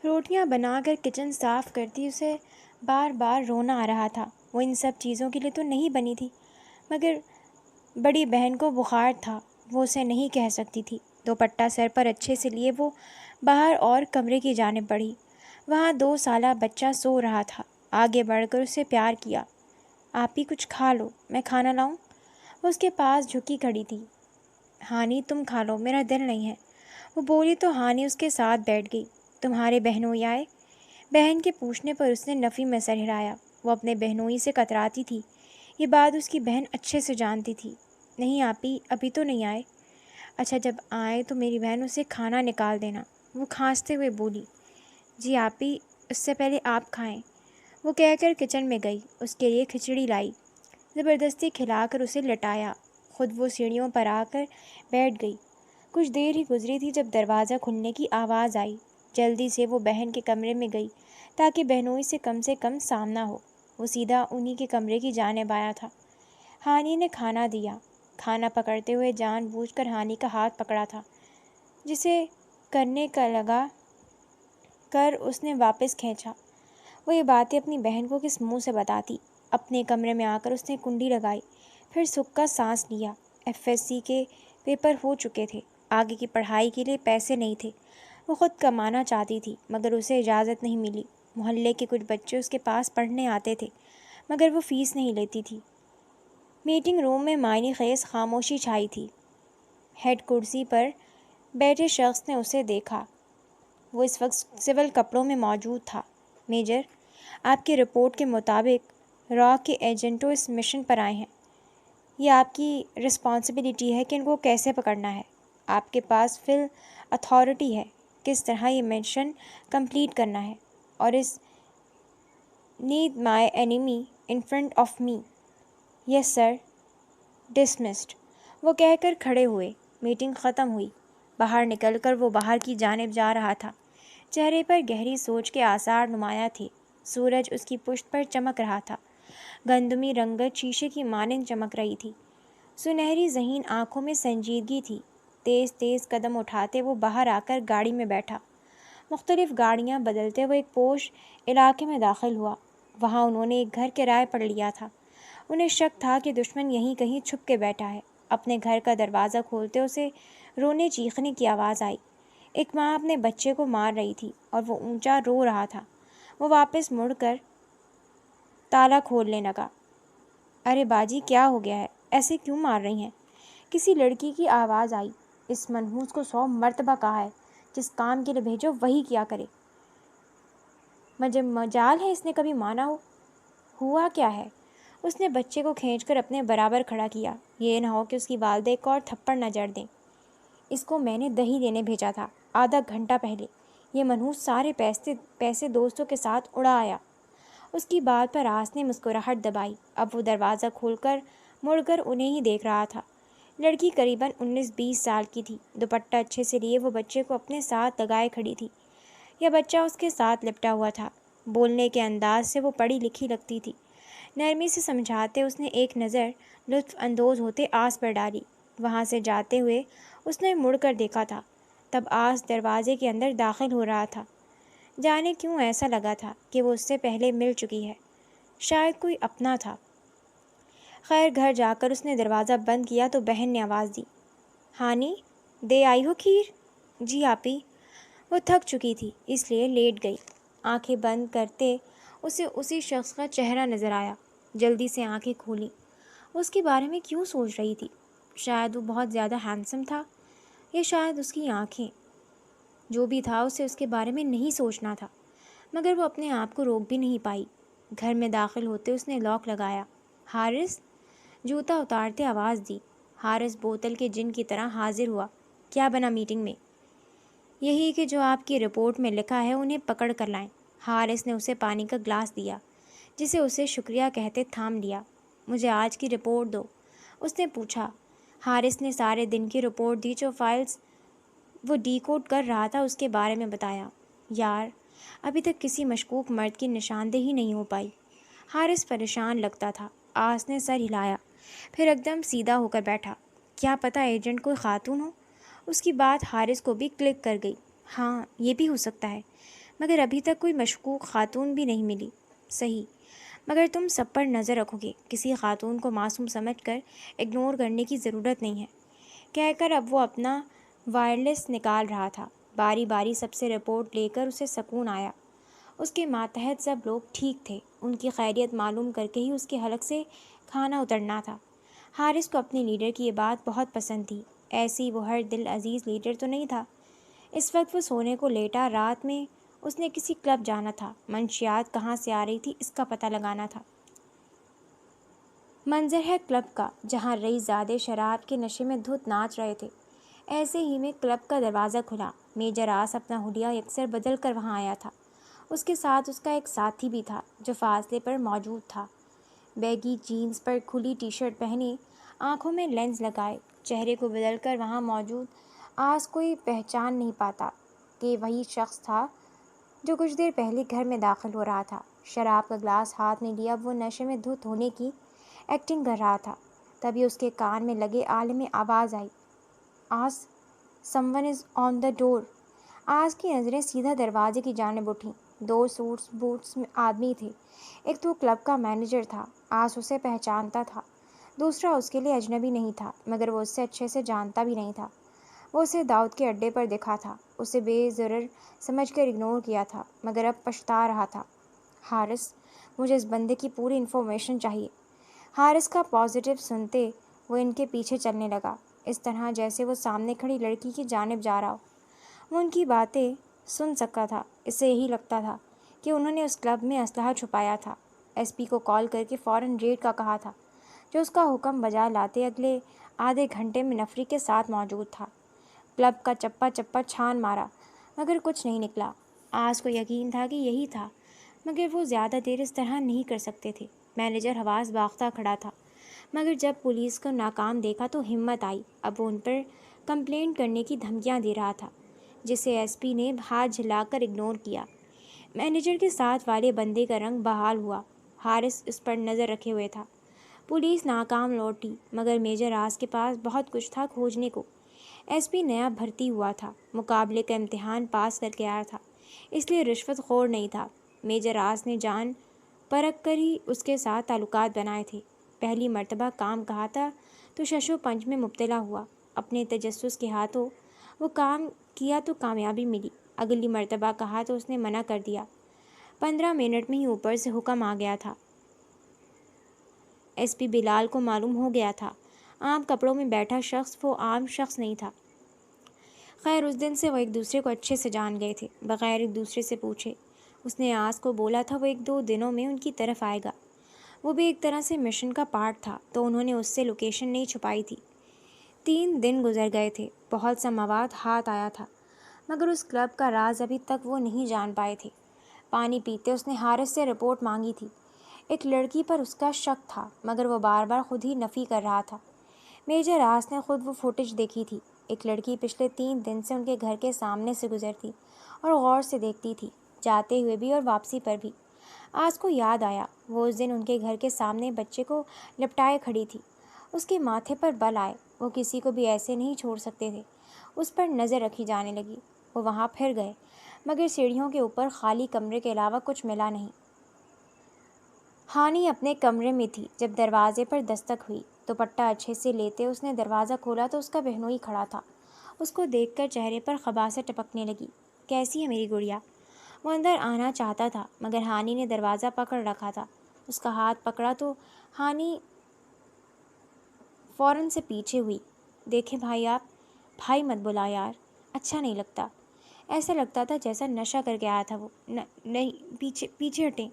روٹیاں بنا کر کچن صاف کرتی اسے بار بار رونا آ رہا تھا۔ وہ ان سب چیزوں کے لیے تو نہیں بنی تھی، مگر بڑی بہن کو بخار تھا، وہ اسے نہیں کہہ سکتی تھی۔ دوپٹہ سر پر اچھے سے لیے وہ باہر اور کمرے کی جانب بڑھی۔ وہاں 2 سالہ بچہ سو رہا تھا۔ آگے بڑھ کر اسے پیار کیا۔ آپ ہی کچھ کھا لو، میں کھانا لاؤں؟ وہ اس کے پاس جھکی کھڑی تھی۔ ہانی تم کھا لو، میرا دل نہیں ہے، وہ بولی تو ہانی اس کے ساتھ بیٹھ گئی۔ تمہارے بہنوئی آئے؟ بہن کے پوچھنے پر اس نے نفی میں سر ہلایا۔ وہ اپنے بہنوئی سے کتراتی تھی، یہ بات اس کی بہن اچھے سے جانتی تھی۔ نہیں آپی، ابھی تو نہیں آئے۔ اچھا جب آئے تو میری بہن اسے کھانا نکال دینا، وہ کھانستے ہوئے بولی۔ جی آپی، اس سے پہلے آپ کھائیں، وہ کہہ کر کچن میں گئی، اس کے لیے کھچڑی لائی، زبردستی کھلا کر اسے لٹایا، خود وہ سیڑھیوں پر آ کر بیٹھ گئی۔ کچھ دیر ہی گزری تھی جب دروازہ کھلنے کی آواز آئی۔ جلدی سے وہ بہن کے کمرے میں گئی تاکہ بہنوئی سے کم سامنا ہو۔ وہ سیدھا انہی کے کمرے کی جانب آیا تھا۔ ہانی نے کھانا دیا۔ کھانا پکڑتے ہوئے جان بوجھ کر ہانی کا ہاتھ پکڑا تھا، جسے کرنے کا لگا کر اس نے واپس کھینچا۔ وہ یہ باتیں اپنی بہن کو کس منہ سے بتاتی؟ اپنے کمرے میں آ کر اس نے کنڈی لگائی، پھر سکھ کا سانس لیا۔ FSC کے پیپر ہو چکے تھے، آگے کی پڑھائی کے لیے پیسے نہیں تھے۔ وہ خود کمانا چاہتی تھی مگر اسے اجازت نہیں ملی۔ محلے کے کچھ بچے اس کے پاس پڑھنے آتے تھے مگر وہ فیس نہیں لیتی تھی۔ میٹنگ روم میں معنی خیز خاموشی چھائی تھی۔ ہیڈ کرسی پر بیٹھے شخص نے اسے دیکھا۔ وہ اس وقت سول کپڑوں میں موجود تھا۔ میجر، آپ کی رپورٹ کے مطابق را کے ایجنٹوں اس مشن پر آئے ہیں۔ یہ آپ کی رسپانسبلٹی ہے کہ ان کو کیسے پکڑنا ہے۔ آپ کے پاس فل اتھارٹی ہے کس طرح یہ مشن کمپلیٹ کرنا ہے، اور اس need my enemy in front of me. Yes sir, dismissed, وہ کہہ کر کھڑے ہوئے۔ میٹنگ ختم ہوئی۔ باہر نکل کر وہ باہر کی جانب جا رہا تھا۔ چہرے پر گہری سوچ کے آثار نمایاں تھے۔ سورج اس کی پشت پر چمک رہا تھا، گندمی رنگت شیشے کی مانند چمک رہی تھی۔ سنہری ذہین آنکھوں میں سنجیدگی تھی۔ تیز تیز قدم اٹھاتے وہ باہر آ کر گاڑی میں بیٹھا۔ مختلف گاڑیاں بدلتے وہ ایک پوش علاقے میں داخل ہوا۔ وہاں انہوں نے ایک گھر کرائے پر لیا تھا۔ انہیں شک تھا کہ دشمن یہیں کہیں چھپ کے بیٹھا ہے۔ اپنے گھر کا دروازہ کھولتے اسے رونے چیخنے کی آواز آئی۔ ایک ماں اپنے بچے کو مار رہی تھی اور وہ اونچا رو رہا تھا۔ وہ واپس مڑ کر تالا کھولنے لگا۔ ارے باجی، کیا ہو گیا ہے؟ ایسے کیوں مار رہی ہیں؟ کسی لڑکی کی آواز آئی۔ اس منحوس کو 100 مرتبہ کہا ہے جس کام کے لیے بھیجو وہی کیا کرے، مجال ہے اس نے کبھی مانا ہو۔ ہوا کیا ہے؟ اس نے بچے کو کھینچ کر اپنے برابر کھڑا کیا۔ یہ نہ ہو کہ اس کی والدہ ایک اور تھپڑ نہ جڑ دیں۔ اس کو میں نے دہی دینے بھیجا تھا آدھا گھنٹہ پہلے۔ یہ منحوس سارے پیسے دوستوں کے ساتھ اڑا آیا۔ اس کی بات پر آس نے مسکراہٹ دبائی۔ اب وہ دروازہ کھول کر مڑ کر انہیں ہی دیکھ رہا تھا۔ لڑکی قریباً 19-20 سال کی تھی۔ دوپٹہ اچھے سے لیے وہ بچے کو اپنے ساتھ لگائے کھڑی تھی۔ یہ بچہ اس کے ساتھ لپٹا ہوا تھا۔ بولنے کے انداز سے وہ پڑھی لکھی لگتی تھی۔ نرمی سے سمجھاتے اس نے ایک نظر لطف اندوز ہوتے آس پر ڈالی۔ وہاں سے جاتے ہوئے اس نے مڑ کر دیکھا تھا، تب آس دروازے کے اندر داخل ہو رہا تھا۔ جانے کیوں ایسا لگا تھا کہ وہ اس سے پہلے مل چکی ہے، شاید کوئی اپنا تھا۔ خیر گھر جا کر اس نے دروازہ بند کیا تو بہن نے آواز دی، ہانی، دے آئی ہو کھیر؟ جی آپی۔ وہ تھک چکی تھی اس لیے لیٹ گئی۔ آنکھیں بند کرتے اسے اسی شخص کا چہرہ نظر آیا۔ جلدی سے آنکھیں کھولیں۔ وہ اس کے بارے میں کیوں سوچ رہی تھی؟ شاید وہ بہت زیادہ ہینڈسم تھا، یا شاید اس کی آنکھیں۔ جو بھی تھا اسے اس کے بارے میں نہیں سوچنا تھا، مگر وہ اپنے آپ کو روک بھی نہیں پائی۔ گھر میں داخل ہوتے اس نے لاک لگایا۔ حارث، جوتا اتارتے آواز دی۔ حارث بوتل کے جن کی طرح حاضر ہوا۔ کیا بنا میٹنگ میں؟ یہی کہ جو آپ کی رپورٹ میں لکھا ہے انہیں پکڑ کر لائیں۔ حارث نے اسے پانی کا گلاس دیا، جسے اسے شکریہ کہتے تھام لیا۔ مجھے آج کی رپورٹ دو، اس نے پوچھا۔ حارث نے سارے دن کی رپورٹ دی۔ جو فائلز وہ ڈی کوڈ کر رہا تھا اس کے بارے میں بتایا۔ یار، ابھی تک کسی مشکوک مرد کی نشاندہی نہیں ہو پائی۔ حارث پریشان لگتا تھا۔ آس نے سر ہلایا، پھر ایک دم سیدھا ہو کر بیٹھا۔ کیا پتہ ایجنٹ کوئی خاتون ہو؟ اس کی بات حارث کو بھی کلک کر گئی۔ ہاں، یہ بھی ہو سکتا ہے، مگر ابھی تک کوئی مشکوک خاتون بھی نہیں ملی۔ صحیح، مگر تم سب پر نظر رکھو گے، کسی خاتون کو معصوم سمجھ کر اگنور کرنے کی ضرورت نہیں ہے، کہہ کر اب وہ اپنا وائرلیس نکال رہا تھا۔ باری باری سب سے رپورٹ لے کر اسے سکون آیا۔ اس کے ماتحت سب لوگ ٹھیک تھے، ان کی خیریت معلوم کر کے ہی اس کے حلق سے کھانا اترنا تھا۔ حارث کو اپنے لیڈر کی یہ بات بہت پسند تھی۔ ایسی وہ ہر دل عزیز لیڈر تو نہیں تھا۔ اس وقت وہ سونے کو لیٹا، رات میں اس نے کسی کلب جانا تھا، منشیات کہاں سے آ رہی تھی اس کا پتہ لگانا تھا۔ منظر ہے کلب کا، جہاں رئیس زادے شراب کے نشے میں دھت ناچ رہے تھے۔ ایسے ہی میں کلب کا دروازہ کھلا۔ میجر آس اپنا حلیہ یکسر بدل کر وہاں آیا تھا۔ اس کے ساتھ اس کا ایک ساتھی بھی تھا جو فاصلے پر موجود تھا۔ بیگی جینز پر کھلی ٹی شرٹ پہنے، آنکھوں میں لینس لگائے، چہرے کو بدل کر وہاں موجود آس کوئی پہچان نہیں پاتا کہ وہی شخص تھا جو کچھ دیر پہلے گھر میں داخل ہو رہا تھا۔ شراب کا گلاس ہاتھ میں لیا وہ نشے میں دھت ہونے کی ایکٹنگ کر رہا تھا۔ تبھی اس کے کان میں لگے آلے میں آواز آئی، آس، سم ون از آن دا ڈور۔ آس کی نظریں سیدھا دروازے کی جانب اٹھیں۔ دو سوٹس بوٹس میں آدمی تھے، ایک تو کلب کا مینیجر تھا، آس اسے پہچانتا تھا، دوسرا اس کے لیے اجنبی نہیں تھا، مگر وہ اس سے اچھے سے جانتا بھی نہیں تھا۔ وہ اسے داؤد کے اڈے پر دیکھا تھا، اسے بے ضرر سمجھ کر اگنور کیا تھا، مگر اب پچھتا رہا تھا۔ حارث، مجھے اس بندے کی پوری انفارمیشن چاہیے۔ حارث کا پازیٹیو سنتے وہ ان کے پیچھے چلنے لگا، اس طرح جیسے وہ سامنے کھڑی لڑکی کی جانب جا رہا ہو۔ وہ ان کی باتیں سن سکتا تھا۔ اسے یہی لگتا تھا کہ انہوں نے اس کلب میں اسلحہ چھپایا تھا، ایس پی کو کال کر کے فوراً ریڈ کا کہا تھا، جو اس کا حکم بجا لاتے اگلے آدھے گھنٹے میں نفری کے ساتھ موجود تھا۔ کلب کا چپا چپا چھان مارا، مگر کچھ نہیں نکلا۔ آس کو یقین تھا کہ یہی تھا، مگر وہ زیادہ دیر اس طرح نہیں کر سکتے تھے۔ مینیجر حواس باختہ کھڑا تھا، مگر جب پولیس کو ناکام دیکھا تو ہمت آئی۔ اب وہ ان پر کمپلینٹ کرنے کی دھمکیاں دے رہا تھا، جسے ایس پی نے ہاتھ جھلا کر اگنور کیا۔ مینیجر کے ساتھ والے بندے کا رنگ بحال ہوا۔ حارث اس پر نظر رکھے ہوئے تھا۔ پولیس ناکام لوٹی، مگر میجر آس کے پاس بہت کچھ تھا کھوجنے کو۔ ایس پی نیا بھرتی ہوا تھا، مقابلے کا امتحان پاس کر کے آیا تھا، اس لیے رشوت خور نہیں تھا۔ میجر آس نے جان پرکھ کر ہی اس کے ساتھ تعلقات بنائے تھے۔ پہلی مرتبہ کام کہا تھا تو شش و پنج میں مبتلا ہوا۔ اپنے تجسس کے ہاتھوں وہ کام کیا تو کامیابی ملی، اگلی مرتبہ کہا تو اس نے منع کر دیا۔ 15 منٹ میں ہی اوپر سے حکم آ گیا تھا۔ ایس پی بلال کو معلوم ہو گیا تھا، عام کپڑوں میں بیٹھا شخص وہ عام شخص نہیں تھا۔ خیر اس دن سے وہ ایک دوسرے کو اچھے سے جان گئے تھے، بغیر ایک دوسرے سے پوچھے۔ اس نے آس کو بولا تھا وہ 1-2 دنوں میں ان کی طرف آئے گا۔ وہ بھی ایک طرح سے مشن کا پارٹ تھا، تو انہوں نے اس سے لوکیشن نہیں چھپائی تھی۔ 3 دن گزر گئے تھے، بہت سا مواد ہاتھ آیا تھا، مگر اس کلب کا راز ابھی تک وہ نہیں جان پائے تھے۔ پانی پیتے اس نے حارث سے رپورٹ مانگی تھی۔ ایک لڑکی پر اس کا شک تھا، مگر وہ بار بار خود ہی نفی کر رہا تھا۔ میجر آس نے خود وہ فوٹیج دیکھی تھی۔ ایک لڑکی پچھلے 3 دن سے ان کے گھر کے سامنے سے گزرتی اور غور سے دیکھتی تھی، جاتے ہوئے بھی اور واپسی پر بھی۔ آس کو یاد آیا، وہ اس دن ان کے گھر کے سامنے بچے کو لپٹائے کھڑی تھی۔ اس کے ماتھے پر بل آئے، وہ کسی کو بھی ایسے نہیں چھوڑ سکتے تھے۔ اس پر نظر رکھی جانے لگی۔ وہ وہاں پھر گئے، مگر سیڑھیوں کے اوپر خالی کمرے کے علاوہ کچھ ملا نہیں۔ ہانی اپنے کمرے میں تھی جب دروازے پر دستک ہوئی۔ دوپٹہ اچھے سے لیتے اس نے دروازہ کھولا تو اس کا بہنوئی کھڑا تھا۔ اس کو دیکھ کر چہرے پر خباثت ٹپکنے لگی۔ کیسی ہے میری گڑیا؟ وہ اندر آنا چاہتا تھا، مگر ہانی نے دروازہ پکڑ رکھا تھا۔ اس کا ہاتھ پکڑا تو ہانی فوراً سے پیچھے ہوئی۔ دیکھیں بھائی، آپ بھائی مت بلا یار، اچھا نہیں لگتا۔ ایسا لگتا تھا جیسا نشہ کر کے آیا تھا وہ۔ نہیں، پیچھے ہٹیں۔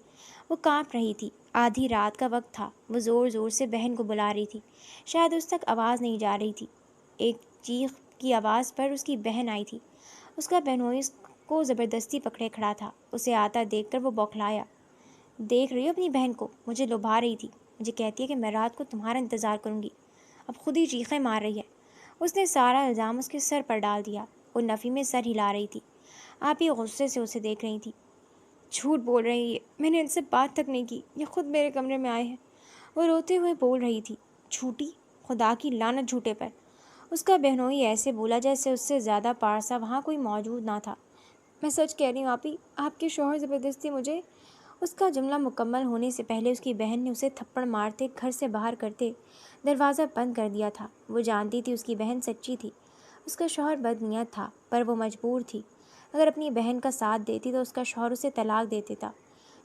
وہ کانپ رہی تھی۔ آدھی رات کا وقت تھا، وہ زور زور سے بہن کو بلا رہی تھی، شاید اس تک آواز نہیں جا رہی تھی۔ ایک چیخ کی آواز پر اس کی بہن آئی تھی۔ اس کا بہنوئی اس کو زبردستی پکڑے کھڑا تھا۔ اسے آتا دیکھ کر وہ بوکھلایا۔ دیکھ رہی ہو اپنی بہن کو؟ مجھے لبھا رہی تھی، مجھے کہتی ہے کہ میں رات کو تمہارا انتظار کروں گی، اب خود ہی چیخیں مار رہی ہے۔ اس نے سارا الزام اس کے سر پر ڈال دیا۔ وہ نفی میں سر ہلا رہی تھی۔ آپ یہ غصے سے اسے دیکھ رہی تھی۔ جھوٹ بول رہی ہے، میں نے ان سے بات تک نہیں کی، یہ خود میرے کمرے میں آئے ہیں۔ وہ روتے ہوئے بول رہی تھی۔ جھوٹی، خدا کی لعنت جھوٹے پر۔ اس کا بہنوئی ایسے بولا جیسے اس سے زیادہ پارسا وہاں کوئی موجود نہ تھا۔ میں سچ کہہ رہی ہوں آپی، آپ کے شوہر زبردستی مجھے… اس کا جملہ مکمل ہونے سے پہلے اس کی بہن نے اسے تھپڑ مارتے گھر سے باہر کرتے دروازہ بند کر دیا تھا۔ وہ جانتی تھی اس کی بہن سچی تھی، اس کا شوہر بدنیت تھا، پر وہ مجبور تھی۔ اگر اپنی بہن کا ساتھ دیتی تو اس کا شوہر اسے طلاق دے دیتا۔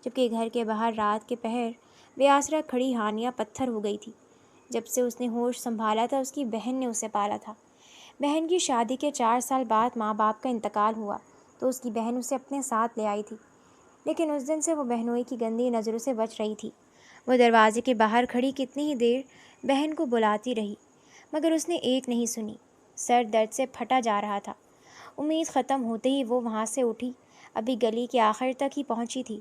جبکہ گھر کے باہر رات کے پہر بے آسرا کھڑی ہانیہ پتھر ہو گئی تھی۔ جب سے اس نے ہوش سنبھالا تھا اس کی بہن نے اسے پالا تھا۔ بہن کی شادی کے 4 سال بعد ماں باپ کا انتقال ہوا تو اس کی بہن اسے اپنے ساتھ لے آئی تھی، لیکن اس دن سے وہ بہنوئی کی گندی نظروں سے بچ رہی تھی۔ وہ دروازے کے باہر کھڑی کتنی ہی دیر بہن کو بلاتی رہی، مگر اس نے ایک نہیں سنی۔ سر درد سے پھٹا جا رہا تھا۔ امید ختم ہوتے ہی وہ وہاں سے اٹھی۔ ابھی گلی کے آخر تک ہی پہنچی تھی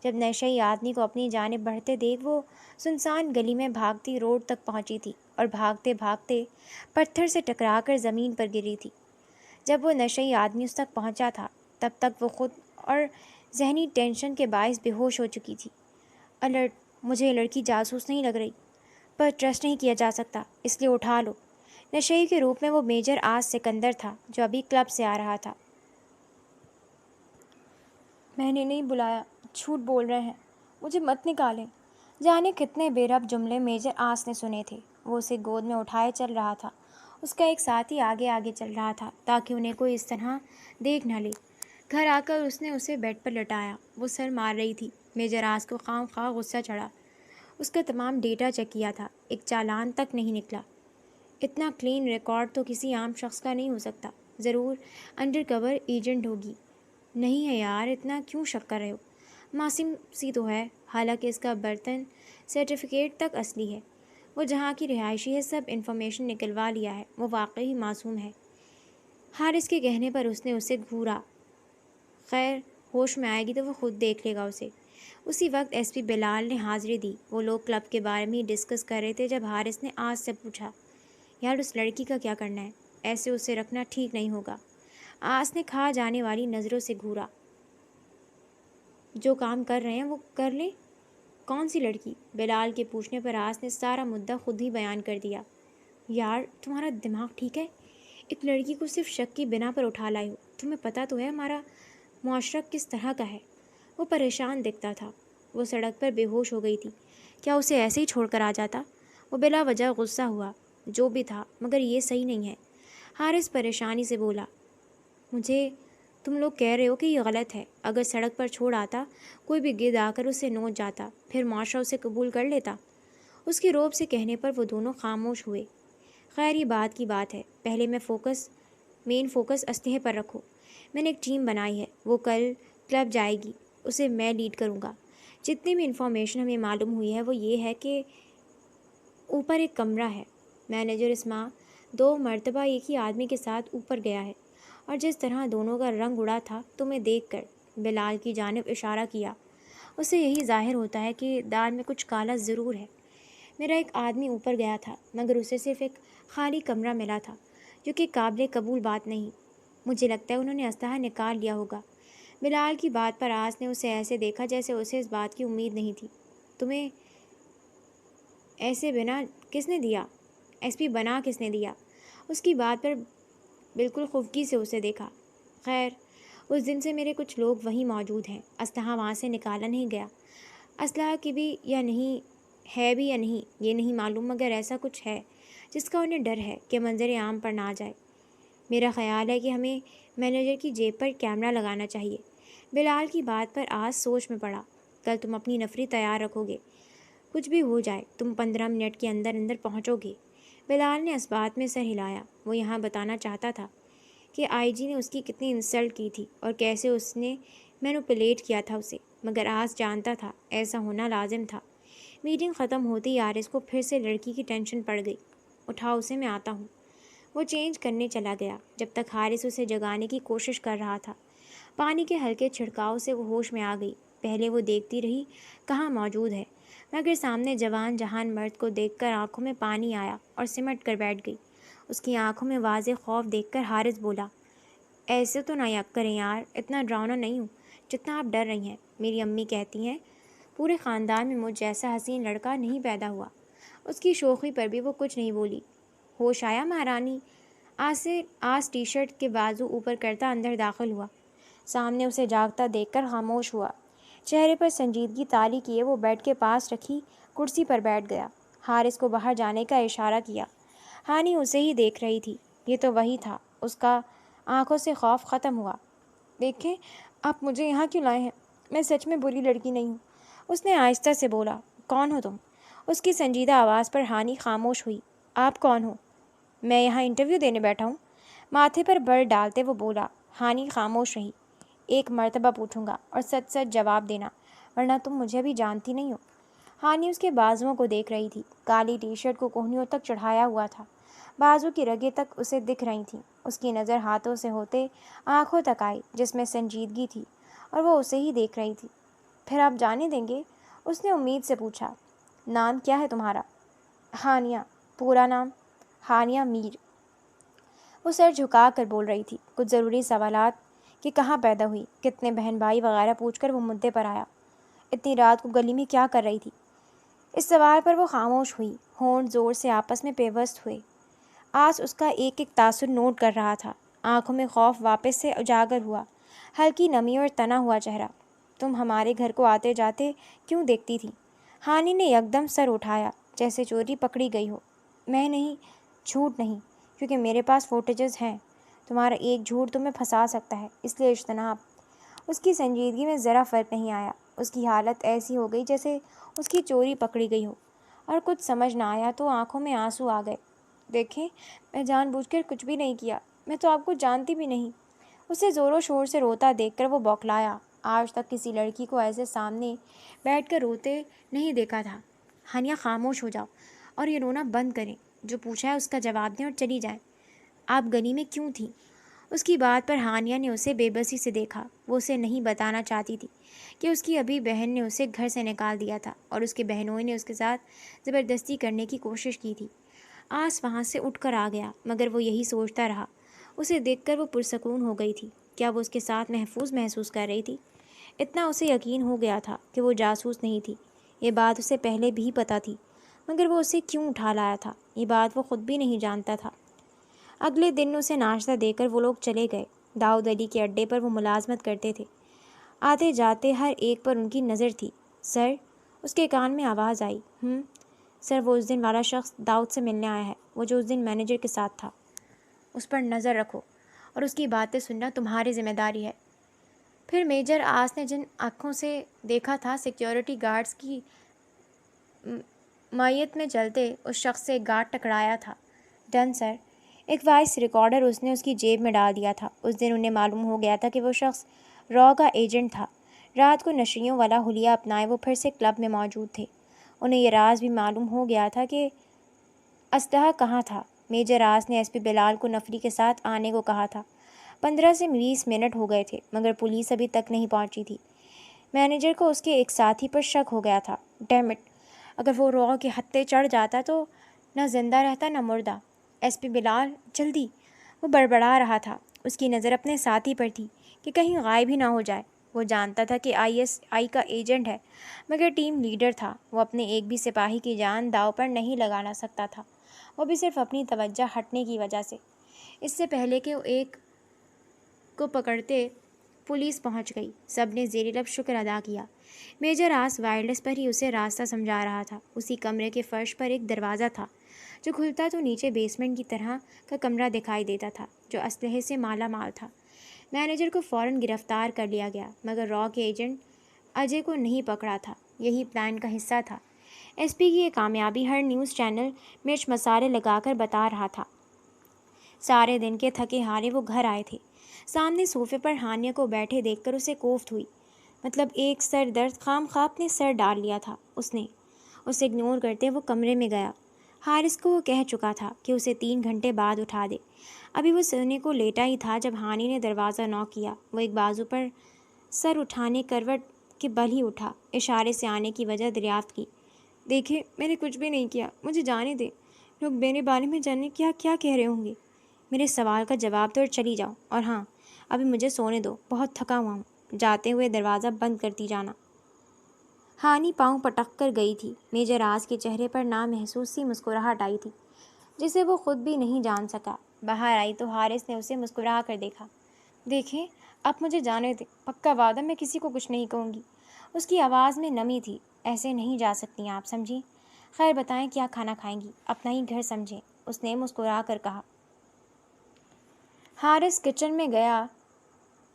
جب نشئی آدمی کو اپنی جانب بڑھتے دیکھ وہ سنسان گلی میں بھاگتی روڈ تک پہنچی تھی اور بھاگتے بھاگتے پتھر سے ٹکرا کر زمین پر گری تھی۔ جب وہ نشئی آدمی اس تک پہنچا تھا تب تک وہ خود اور ذہنی ٹینشن کے باعث بے ہوش ہو چکی تھی۔ الرٹ، مجھے یہ لڑکی جاسوس نہیں لگ رہی، پر ٹرسٹ نہیں کیا جا سکتا، اس لیے اٹھا لو۔ نشئی کے روپ میں وہ میجر آج سکندر تھا جو ابھی کلب سے آ رہا تھا۔ میں نے نہیں بلایا، جھوٹ بول رہے ہیں، مجھے مت نکالیں۔ جانے کتنے بے ربط جملے میجر آس نے سنے تھے۔ وہ اسے گود میں اٹھائے چل رہا تھا۔ اس کا ایک ساتھی آگے آگے چل رہا تھا تاکہ انہیں کوئی اس طرح دیکھ نہ لے۔ گھر آ کر اس نے اسے بیڈ پر لٹایا۔ وہ سر مار رہی تھی۔ میجر آس کو خواہ خواہ غصہ چڑھا۔ اس کا تمام ڈیٹا چیک کیا تھا، ایک چالان تک نہیں نکلا۔ اتنا کلین ریکارڈ تو کسی عام شخص کا نہیں ہو سکتا، ضرور انڈر کور ایجنٹ ہوگی۔ نہیں ہے یار، اتنا کیوں شک کر رہے ہو؟ معصوم سی تو ہے، حالانکہ اس کا برتن سرٹیفکیٹ تک اصلی ہے۔ وہ جہاں کی رہائشی ہے، سب انفارمیشن نکلوا لیا ہے، وہ واقعی معصوم ہے۔ حارث کے کہنے پر اس نے اسے گھورا۔ خیر، ہوش میں آئے گی تو وہ خود دیکھ لے گا اسے۔ اسی وقت ایس پی بلال نے حاضری دی۔ وہ لوگ کلب کے بارے میں ڈسکس کر رہے تھے جب حارث نے آج سے پوچھا، یار اس لڑکی کا کیا کرنا ہے؟ ایسے اسے رکھنا ٹھیک نہیں ہوگا۔ آس نے کھا جانے والی نظروں سے گھورا۔ جو کام کر رہے ہیں وہ کر لیں۔ کون سی لڑکی؟ بلال کے پوچھنے پر آس نے سارا مدعا خود ہی بیان کر دیا۔ یار تمہارا دماغ ٹھیک ہے؟ ایک لڑکی کو صرف شک کی بنا پر اٹھا لائے ہو؟ تمہیں پتہ تو ہے ہمارا معاشرہ کس طرح کا ہے۔ وہ پریشان دکھتا تھا۔ وہ سڑک پر بے ہوش ہو گئی تھی۔ کیا اسے ایسے ہی چھوڑ کر آ جاتا؟ وہ بلا وجہ غصہ ہوا۔ جو بھی تھا، مگر یہ صحیح نہیں ہے۔ حارث پریشانی سے بولا، مجھے تم لوگ کہہ رہے ہو کہ یہ غلط ہے۔ اگر سڑک پر چھوڑ آتا، کوئی بھی گرد آ کر اسے نوچ جاتا، پھر معاشرہ اسے قبول کر لیتا؟ اس کے روب سے کہنے پر وہ دونوں خاموش ہوئے۔ خیر یہ بات کی بات ہے، پہلے مین فوکس اسلحے پر رکھو۔ میں نے ایک ٹیم بنائی ہے، وہ کل کلب جائے گی، اسے میں لیڈ کروں گا۔ جتنی بھی انفارمیشن ہمیں معلوم ہوئی ہے وہ یہ ہے کہ اوپر ایک کمرہ ہے۔ مینیجر اسما 2 مرتبہ ایک ہی آدمی کے ساتھ اوپر گیا ہے، اور جس طرح دونوں کا رنگ اڑا تھا تمہیں دیکھ کر، بلال کی جانب اشارہ کیا، اسے یہی ظاہر ہوتا ہے کہ دال میں کچھ کالا ضرور ہے۔ میرا ایک آدمی اوپر گیا تھا، مگر اسے صرف ایک خالی کمرہ ملا تھا، جو کہ قابل قبول بات نہیں۔ مجھے لگتا ہے انہوں نے اسلحہ نکال لیا ہوگا۔ بلال کی بات پر آس نے اسے ایسے دیکھا جیسے اسے اس بات کی امید نہیں تھی۔ تمہیں ایسے بنا کس نے دیا؟ ایس پی بنا کس نے دیا؟ اس کی بات پر بالکل خفگی سے اسے دیکھا۔ خیر، اس دن سے میرے کچھ لوگ وہیں موجود ہیں۔ اسلحہ وہاں سے نکالا نہیں گیا۔ اسلحہ کی بھی یا نہیں ہے بھی یا نہیں یہ نہیں معلوم، مگر ایسا کچھ ہے جس کا انہیں ڈر ہے کہ منظر عام پر نہ آ جائے۔ میرا خیال ہے کہ ہمیں مینیجر کی جیب پر کیمرہ لگانا چاہیے۔ بلال کی بات پر آج سوچ میں پڑا۔ کل تم اپنی نفری تیار رکھو گے، کچھ بھی ہو جائے تم 15 منٹ کے اندر اندر پہنچو گے۔ بلال نے اس بات میں سر ہلایا۔ وہ یہاں بتانا چاہتا تھا کہ آئی جی نے اس کی کتنی انسلٹ کی تھی اور کیسے اس نے مینوپولیٹ کیا تھا اسے، مگر آج جانتا تھا ایسا ہونا لازم تھا۔ میٹنگ ختم ہوتے ہی حارث کو پھر سے لڑکی کی ٹینشن پڑ گئی۔ اٹھاؤ اسے، میں آتا ہوں۔ وہ چینج کرنے چلا گیا جب تک حارث اسے جگانے کی کوشش کر رہا تھا۔ پانی کے ہلکے چھڑکاؤ سے وہ ہوش میں آ گئی۔ پہلے وہ دیکھتی رہی کہاں موجود ہے، مگر سامنے جوان جہان مرد کو دیکھ کر آنکھوں میں پانی آیا اور سمٹ کر بیٹھ گئی۔ اس کی آنکھوں میں واضح خوف دیکھ کر حارث بولا، ایسے تو نہ یک کریں یار، اتنا ڈراؤنا نہیں ہوں جتنا آپ ڈر رہی ہیں۔ میری امی کہتی ہیں پورے خاندان میں مجھ جیسا حسین لڑکا نہیں پیدا ہوا۔ اس کی شوخی پر بھی وہ کچھ نہیں بولی۔ ہوش آیا مہارانی؟ آس ٹی شرٹ کے بازو اوپر کرتا اندر داخل ہوا۔ سامنے اسے جاگتا دیکھ کر خاموش ہوا۔ چہرے پر سنجیدگی طاری کیے وہ بیڈ کے پاس رکھی کرسی پر بیٹھ گیا۔ حارث کو باہر جانے کا اشارہ کیا۔ ہانی اسے ہی دیکھ رہی تھی۔ یہ تو وہی تھا۔ اس کا آنکھوں سے خوف ختم ہوا۔ دیکھیں، آپ مجھے یہاں کیوں لائے ہیں؟ میں سچ میں بری لڑکی نہیں ہوں، اس نے آہستہ سے بولا۔ کون ہو تم؟ اس کی سنجیدہ آواز پر ہانی خاموش ہوئی۔ آپ کون ہو؟ میں یہاں انٹرویو دینے بیٹھا ہوں، ماتھے پر بر ڈالتے وہ بولا۔ ہانی خاموش رہی۔ ایک مرتبہ پوچھوں گا اور سچ سچ جواب دینا، ورنہ تم مجھے ابھی جانتی نہیں ہو۔ ہانی اس کے بازوؤں کو دیکھ رہی تھی۔ کالی ٹی شرٹ کو کوہنیوں تک چڑھایا ہوا تھا، بازو کی رگیں تک اسے دکھ رہی تھیں۔ اس کی نظر ہاتھوں سے ہوتے آنکھوں تک آئی جس میں سنجیدگی تھی، اور وہ اسے ہی دیکھ رہی تھی۔ پھر آپ جانے دیں گے؟ اس نے امید سے پوچھا۔ نام کیا ہے تمہارا؟ ہانیہ۔ پورا نام؟ ہانیہ میر۔ وہ سر جھکا کر بول رہی تھی۔ کچھ ضروری سوالات کہ کہاں پیدا ہوئی، کتنے بہن بھائی وغیرہ پوچھ کر وہ مدعے پر آیا۔ اتنی رات کو گلی میں کیا کر رہی تھی؟ اس سوال پر وہ خاموش ہوئی۔ ہونٹ زور سے آپس میں پیوست ہوئے۔ آس اس کا ایک ایک تاثر نوٹ کر رہا تھا۔ آنکھوں میں خوف واپس سے اجاگر ہوا، ہلکی نمی اور تنا ہوا چہرہ۔ تم ہمارے گھر کو آتے جاتے کیوں دیکھتی تھی؟ ہانی نے یکدم سر اٹھایا جیسے چوری پکڑی گئی ہو۔ میں نہیں، جھوٹ نہیں، کیونکہ میرے پاس فوٹیجز ہیں۔ تمہارا ایک جھوٹ تمہیں پھنسا سکتا ہے، اس لیے اجتناب۔ اس کی سنجیدگی میں ذرا فرق نہیں آیا۔ اس کی حالت ایسی ہو گئی جیسے اس کی چوری پکڑی گئی ہو، اور کچھ سمجھ نہ آیا تو آنکھوں میں آنسو آ گئے۔ دیکھیں، میں جان بوجھ کر کچھ بھی نہیں کیا، میں تو آپ کو جانتی بھی نہیں۔ اسے زور و شور سے روتا دیکھ کر وہ بوکھلایا۔ آج تک کسی لڑکی کو ایسے سامنے بیٹھ کر روتے نہیں دیکھا تھا۔ ہانیہ خاموش ہو جاؤ اور یہ رونا بند کریں۔ جو پوچھا ہے اس کا جواب دیں اور چلی جائیں۔ آپ گلی میں کیوں تھیں؟ اس کی بات پر ہانیہ نے اسے بے بسی سے دیکھا۔ وہ اسے نہیں بتانا چاہتی تھی کہ اس کی ابھی بہن نے اسے گھر سے نکال دیا تھا اور اس کے بہنوئی نے اس کے ساتھ زبردستی کرنے کی کوشش کی تھی۔ آس وہاں سے اٹھ کر آ گیا، مگر وہ یہی سوچتا رہا۔ اسے دیکھ کر وہ پرسکون ہو گئی تھی۔ کیا وہ اس کے ساتھ محفوظ محسوس کر رہی تھی؟ اتنا اسے یقین ہو گیا تھا کہ وہ جاسوس نہیں تھی۔ یہ بات اسے پہلے بھی پتہ تھی، مگر وہ اسے کیوں اٹھا لایا تھا، یہ بات وہ خود بھی نہیں جانتا تھا۔ اگلے دن اسے ناشتہ دے کر وہ لوگ چلے گئے۔ داؤد علی کے اڈے پر وہ ملازمت کرتے تھے۔ آتے جاتے ہر ایک پر ان کی نظر تھی۔ سر، اس کے کان میں آواز آئی۔ سر، وہ اس دن والا شخص داؤد سے ملنے آیا ہے، وہ جو اس دن مینیجر کے ساتھ تھا۔ اس پر نظر رکھو اور اس کی باتیں سننا تمہاری ذمہ داری ہے۔ پھر میجر آس نے جن آنکھوں سے دیکھا تھا، سیکیورٹی گارڈز کی معیت میں چلتے اس شخص سے ایک گارڈ ٹکرایا تھا۔ ڈن سر۔ ایک وائس ریکارڈر اس نے اس کی جیب میں ڈال دیا تھا۔ اس دن انہیں معلوم ہو گیا تھا کہ وہ شخص را کا ایجنٹ تھا۔ رات کو نشریوں والا حلیہ اپنائے وہ پھر سے کلب میں موجود تھے۔ انہیں یہ راز بھی معلوم ہو گیا تھا کہ اسلحہ کہاں تھا۔ میجر آس نے ایس پی بلال کو نفری کے ساتھ آنے کو کہا تھا۔ 15 سے 20 منٹ ہو گئے تھے، مگر پولیس ابھی تک نہیں پہنچی تھی۔ مینیجر کو اس کے ایک ساتھی پر شک ہو گیا تھا۔ ڈیم اٹ، اگر وہ را کے ہتھے چڑھ جاتا تو نہ زندہ رہتا نہ مردہ۔ ایس پی بلال، جلدی! وہ بڑبڑا رہا تھا۔ اس کی نظر اپنے ساتھی پر تھی کہ کہیں غائب ہی نہ ہو جائے۔ وہ جانتا تھا کہ ISI کا ایجنٹ ہے، مگر ٹیم لیڈر تھا۔ وہ اپنے ایک بھی سپاہی کی جان داؤ پر نہیں لگانا سکتا تھا، وہ بھی صرف اپنی توجہ ہٹنے کی وجہ سے۔ اس سے پہلے کہ ایک کو پکڑتے پولیس پہنچ گئی۔ سب نے زیر لب شکر ادا کیا۔ میجر آس وائرلیس پر ہی اسے راستہ سمجھا رہا تھا۔ اسی کمرے کے فرش پر ایک دروازہ تھا جو کھلتا تو نیچے بیسمنٹ کی طرح کا کمرہ دکھائی دیتا تھا جو اسلحے سے مالا مال تھا۔ مینیجر کو فوراً گرفتار کر لیا گیا، مگر را کے ایجنٹ اجے کو نہیں پکڑا تھا۔ یہی پلان کا حصہ تھا۔ ایس پی کی یہ کامیابی ہر نیوز چینل مرچ مسالے لگا کر بتا رہا تھا۔ سارے دن کے تھکے ہارے وہ گھر آئے تھے۔ سامنے صوفے پر ہانیہ کو بیٹھے دیکھ کر اسے کوفت ہوئی۔ مطلب ایک سر درد خام خواہ اپنے سر ڈال لیا تھا اس نے۔ اسے اگنور کرتے وہ کمرے میں گیا۔ حارث کو وہ کہہ چکا تھا کہ اسے 3 گھنٹے بعد اٹھا دے۔ ابھی وہ سونے کو لیٹا ہی تھا جب ہانی نے دروازہ نوک کیا۔ وہ ایک بازو پر سر اٹھانے کروٹ کے بل ہی اٹھا، اشارے سے آنے کی وجہ دریافت کی۔ دیکھیں، میں نے کچھ بھی نہیں کیا، مجھے جانے دیں۔ لوگ میرے بارے میں جانے کیا کہہ رہے ہوں گے۔ میرے سوال کا جواب دو اور چلی جاؤ، اور ہاں، ابھی مجھے سونے دو، بہت تھکا ہوا ہوں۔ جاتے ہوئے دروازہ بند کرتی جانا۔ ہانی پاؤں پٹک کر گئی تھی۔ میجر آس کے چہرے پر نامحسوس سی مسکراہٹ آئی تھی جسے وہ خود بھی نہیں جان سکا۔ باہر آئی تو حارث نے اسے مسکرا کر دیکھا۔ دیکھیں، اب مجھے جانے دیں، پکا وعدہ میں کسی کو کچھ نہیں کہوں گی۔ اس کی آواز میں نمی تھی۔ ایسے نہیں جا سکتی آپ، سمجھی؟ خیر بتائیں کیا کھانا کھائیں گی؟ اپنا ہی گھر سمجھیں، اس نے مسکرا کر کہا۔ حارث کچن میں گیا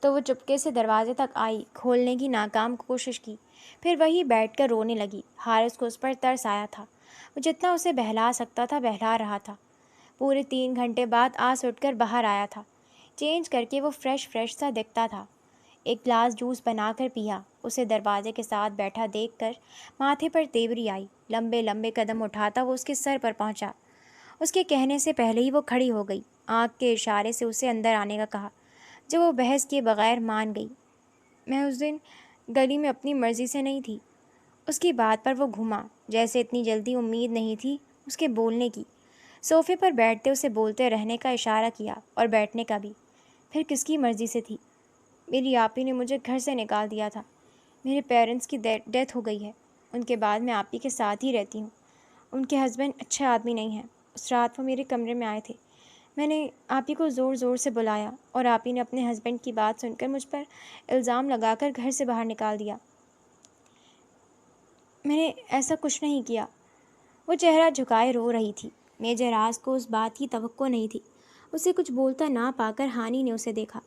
تو وہ چپکے سے دروازے تک آئی، کھولنے کی ناکام کوشش کی، پھر وہی بیٹھ کر رونے لگی۔ حارث کو اس پر ترس آیا تھا۔ وہ جتنا اسے بہلا سکتا تھا بہلا رہا تھا۔ پورے 3 گھنٹے بعد آس اٹھ کر باہر آیا تھا۔ چینج کر کے وہ فریش سا دکھتا تھا۔ ایک گلاس جوس بنا کر پیا۔ اسے دروازے کے ساتھ بیٹھا دیکھ کر ماتھے پر تیوری آئی۔ لمبے لمبے قدم اٹھاتا وہ اس کے سر پر پہنچا۔ اس کے کہنے سے پہلے ہی وہ کھڑی ہو گئی، آنکھ کے اشارے سے اسے اندر آنے کا کہا، جو وہ بحث کیے بغیر مان گئی۔ میں اس دن گلی میں اپنی مرضی سے نہیں تھی۔ اس کی بات پر وہ گھما، جیسے اتنی جلدی امید نہیں تھی اس کے بولنے کی۔ صوفے پر بیٹھتے اسے بولتے رہنے کا اشارہ کیا اور بیٹھنے کا بھی۔ پھر کس کی مرضی سے تھی؟ میری آپی نے مجھے گھر سے نکال دیا تھا۔ میرے پیرنٹس کی ڈیتھ ہو گئی ہے۔ ان کے بعد میں آپی کے ساتھ ہی رہتی ہوں۔ ان کے ہسبینڈ اچھے آدمی نہیں ہیں۔ اس رات وہ میرے کمرے میں آئے تھے۔ میں نے آپی کو زور زور سے بلایا اور آپی نے اپنے ہسبینڈ کی بات سن کر مجھ پر الزام لگا کر گھر سے باہر نکال دیا۔ میں نے ایسا کچھ نہیں کیا۔ وہ چہرہ جھکائے رو رہی تھی۔ میجر راز کو اس بات کی توقع نہیں تھی۔ اسے کچھ بولتا نہ پا کر ہانی نے اسے دیکھا۔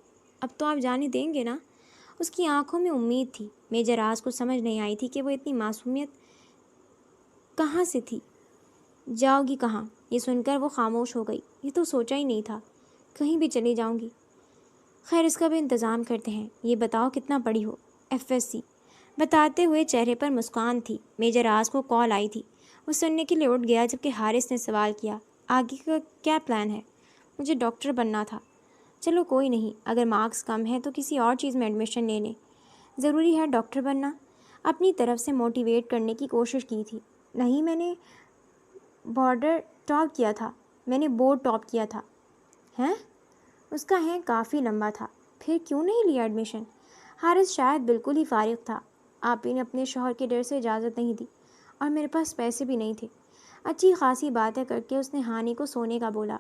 اب تو آپ جانے دیں گے نا؟ اس کی آنکھوں میں امید تھی۔ میجر راز کو سمجھ نہیں آئی تھی کہ وہ اتنی معصومیت کہاں سے تھی۔ جاؤ گی کہاں؟ یہ سن کر وہ خاموش ہو گئی۔ یہ تو سوچا ہی نہیں تھا، کہیں بھی چلی جاؤں گی۔ خیر اس کا بھی انتظام کرتے ہیں۔ یہ بتاؤ کتنا پڑھی ہو؟ FSC بتاتے ہوئے چہرے پر مسکان تھی۔ میجر راز کو کال آئی تھی۔ وہ سننے کے لیے اٹھ گیا جبکہ حارث نے سوال کیا، آگے کا کیا پلان ہے؟ مجھے ڈاکٹر بننا تھا۔ چلو کوئی نہیں، اگر مارکس کم ہیں تو کسی اور چیز میں ایڈمیشن لے لیں۔ ضروری ہے ڈاکٹر بننا؟ اپنی طرف سے موٹیویٹ کرنے کی کوشش کی تھی۔ نہیں، میں نے بورڈ ٹاپ کیا تھا۔ ہیں؟ اس کا ہے کافی لمبا تھا۔ پھر کیوں نہیں لیا ایڈمیشن؟ حارث شاید بالکل ہی فارغ تھا۔ آپ ہی نے اپنے شوہر کے ڈر سے اجازت نہیں دی اور میرے پاس پیسے بھی نہیں تھے۔ اچھی خاصی باتیں کر کے اس نے ہانی کو سونے کا بولا۔